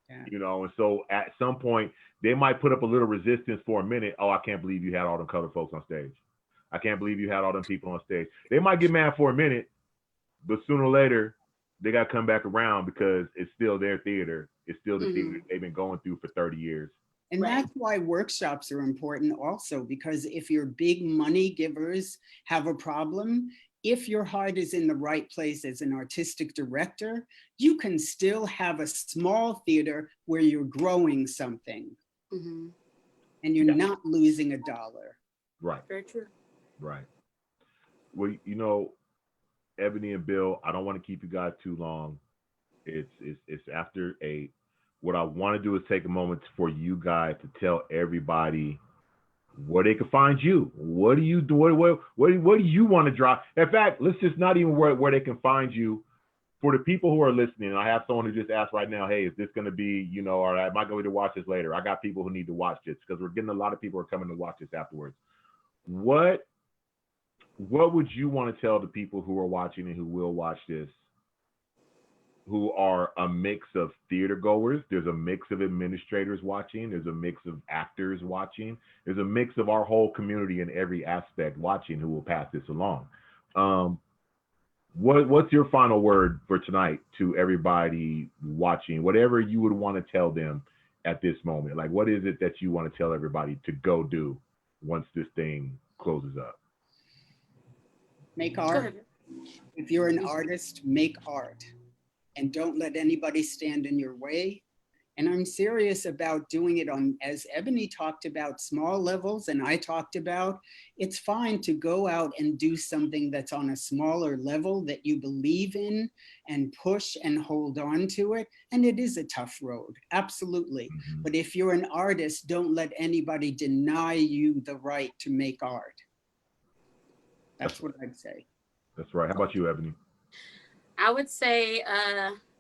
Yeah. You know, and so at some point, they might put up a little resistance for a minute. Oh, I can't believe you had all them colored folks on stage. I can't believe you had all them people on stage. They might get mad for a minute, but sooner or later, they got to come back around because it's still their theater. It's still the theater they've been going through for 30 years. And that's why workshops are important also, because if your big money givers have a problem, if your heart is in the right place as an artistic director, you can still have a small theater where you're growing something and you're not losing a dollar. Right. Very true. Right. Well, you know, Ebony and Bill, I don't want to keep you guys too long. It's after 8. What I want to do is take a moment for you guys to tell everybody where they can find you. What do you do? What do you want to drop? In fact, let's just not even where they can find you. For the people who are listening, I have someone who just asked right now, hey, is this going to be, you know, or am I going to watch this later? I got people who need to watch this because we're getting a lot of people who are coming to watch this afterwards. What would you want to tell the people who are watching and who will watch this, who are a mix of theater goers? There's a mix of administrators watching. There's a mix of actors watching. There's a mix of our whole community in every aspect watching who will pass this along. What's your final word for tonight to everybody watching? Whatever you would want to tell them at this moment. Like, what is it that you want to tell everybody to go do once this thing closes up? Make art. If you're an artist, make art. And don't let anybody stand in your way. And I'm serious about doing it on, as Ebony talked about, small levels, and I talked about, it's fine to go out and do something that's on a smaller level that you believe in and push and hold on to it. And it is a tough road, absolutely. But if you're an artist, don't let anybody deny you the right to make art. That's what I'd say. That's right. How about you, Ebony? I would say,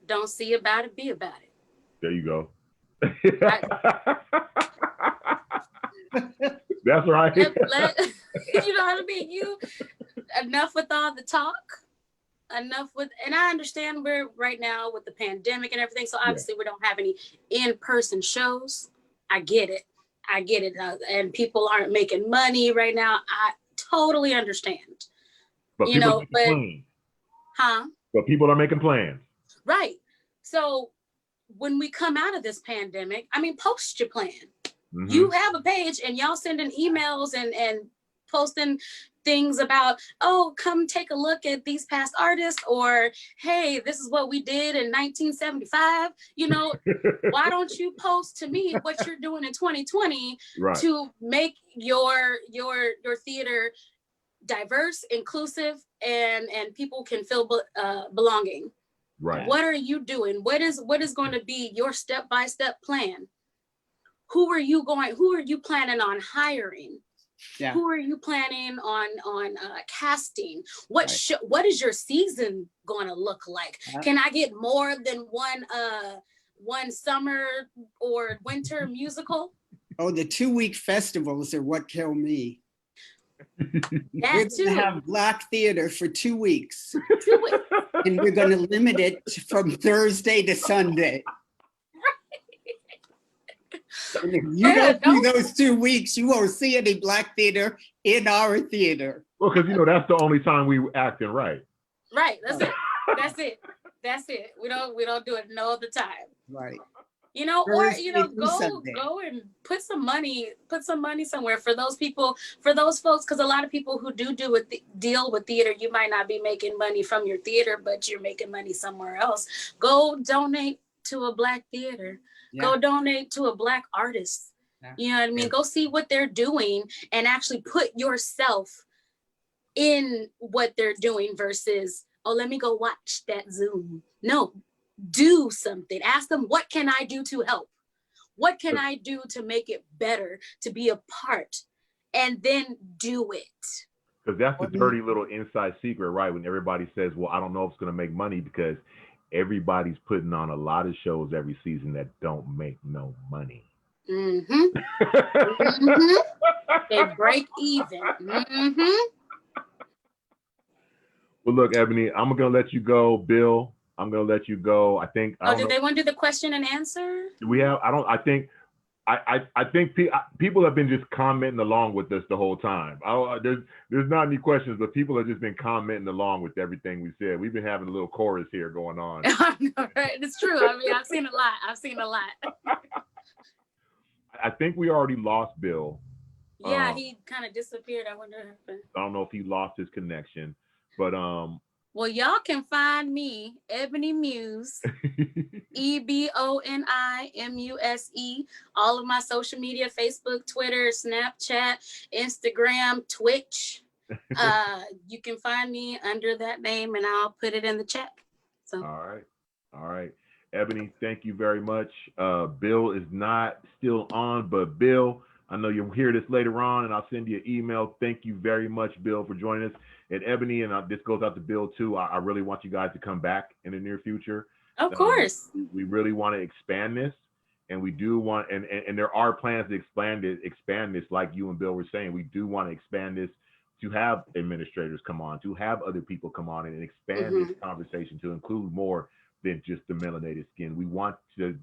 don't see about it, be about it. There you go. That's right. You know what I mean? Enough with all the talk. Enough with, and I understand we're right now with the pandemic and everything. So obviously we don't have any in-person shows. I get it. And people aren't making money right now. I totally understand. But you know, but But people are making plans. Right. So when we come out of this pandemic, I mean, post your plan. You have a page and y'all sending emails and posting things about, oh, come take a look at these past artists, or, hey, this is what we did in 1975. You know, why don't you post to me what you're doing in 2020 to make your theater diverse, inclusive, and people can feel belonging. Right. What are you doing? What is going to be your step-by-step plan? Who are you planning on hiring? Yeah. Who are you planning on casting? What is your season going to look like? Can I get more than one summer or winter musical? Oh, the 2-week festivals are what kill me. That we're going to have Black theater for 2 weeks. And we're going to limit it from Thursday to Sunday. And if you don't do those 2 weeks, you won't see any Black theater in our theater. Well, because, you know, that's the only time we acting right. Right. That's it. We don't do it no other time. Right. You know, or, you know, go and put some money somewhere for those people, for those folks, because a lot of people who deal with theater, you might not be making money from your theater, but you're making money somewhere else. Go donate to a Black theater. Yeah. Go donate to a Black artist. Yeah. You know what I mean? Yeah. Go see what they're doing and actually put yourself in what they're doing versus, oh, let me go watch that Zoom. No. Do something. Ask them, what can I do to help? What can I do to make it better, to be a part, and then do it? Because that's the dirty little inside secret, right? When everybody says, well, I don't know if it's going to make money, because everybody's putting on a lot of shows every season that don't make no money. Mm-hmm. Mm-hmm. They break even. Mm-hmm. Well, look, Ebony, I'm going to let you go. Bill, I'm going to let you go. I think. Did they want to do the question and answer? We have. I think people have been just commenting along with us the whole time. There's not any questions, but people have just been commenting along with everything we said. We've been having a little chorus here going on. I know, right? It's true. I mean, I've seen a lot. I think we already lost Bill. Yeah, he kind of disappeared. I wonder what happened. I don't know if he lost his connection, but well, y'all can find me, Ebony Muse, EBONIMUSE, all of my social media, Facebook, Twitter, Snapchat, Instagram, Twitch. You can find me under that name, and I'll put it in the chat. So. All right. Ebony, thank you very much. Bill is not still on, but Bill, I know you'll hear this later on, and I'll send you an email. Thank you very much, Bill, for joining us. And Ebony, and this goes out to Bill too. I really want you guys to come back in the near future. Of course. We really want to expand this, and we do want, and there are plans to expand this, like you and Bill were saying. We do want to expand this, to have administrators come on, to have other people come on and expand this conversation to include more than just the melanated skin. We want this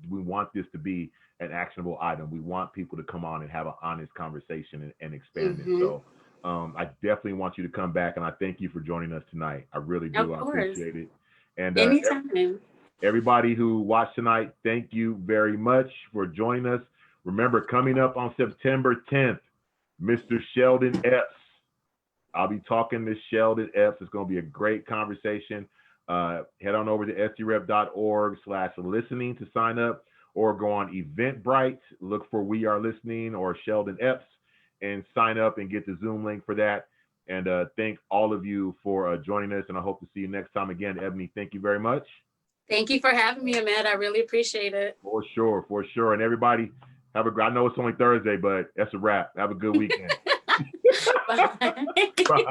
to be an actionable item. We want people to come on and have an honest conversation and expand it. So I definitely want you to come back, and I thank you for joining us tonight. I really do. I appreciate it. And anytime. Everybody who watched tonight, thank you very much for joining us. Remember, coming up on September 10th, Mr. Sheldon Epps. I'll be talking to Sheldon Epps. It's going to be a great conversation. Head on over to sdrep.org/listening to sign up, or go on Eventbrite, look for We Are Listening or Sheldon Epps, and sign up and get the Zoom link for that. And thank all of you for joining us, and I hope to see you next time again. Ebony, thank you very much. Thank you for having me, Ahmed. I really appreciate it. For sure. And everybody, I know it's only Thursday, but that's a wrap. Have a good weekend. Bye. Bye.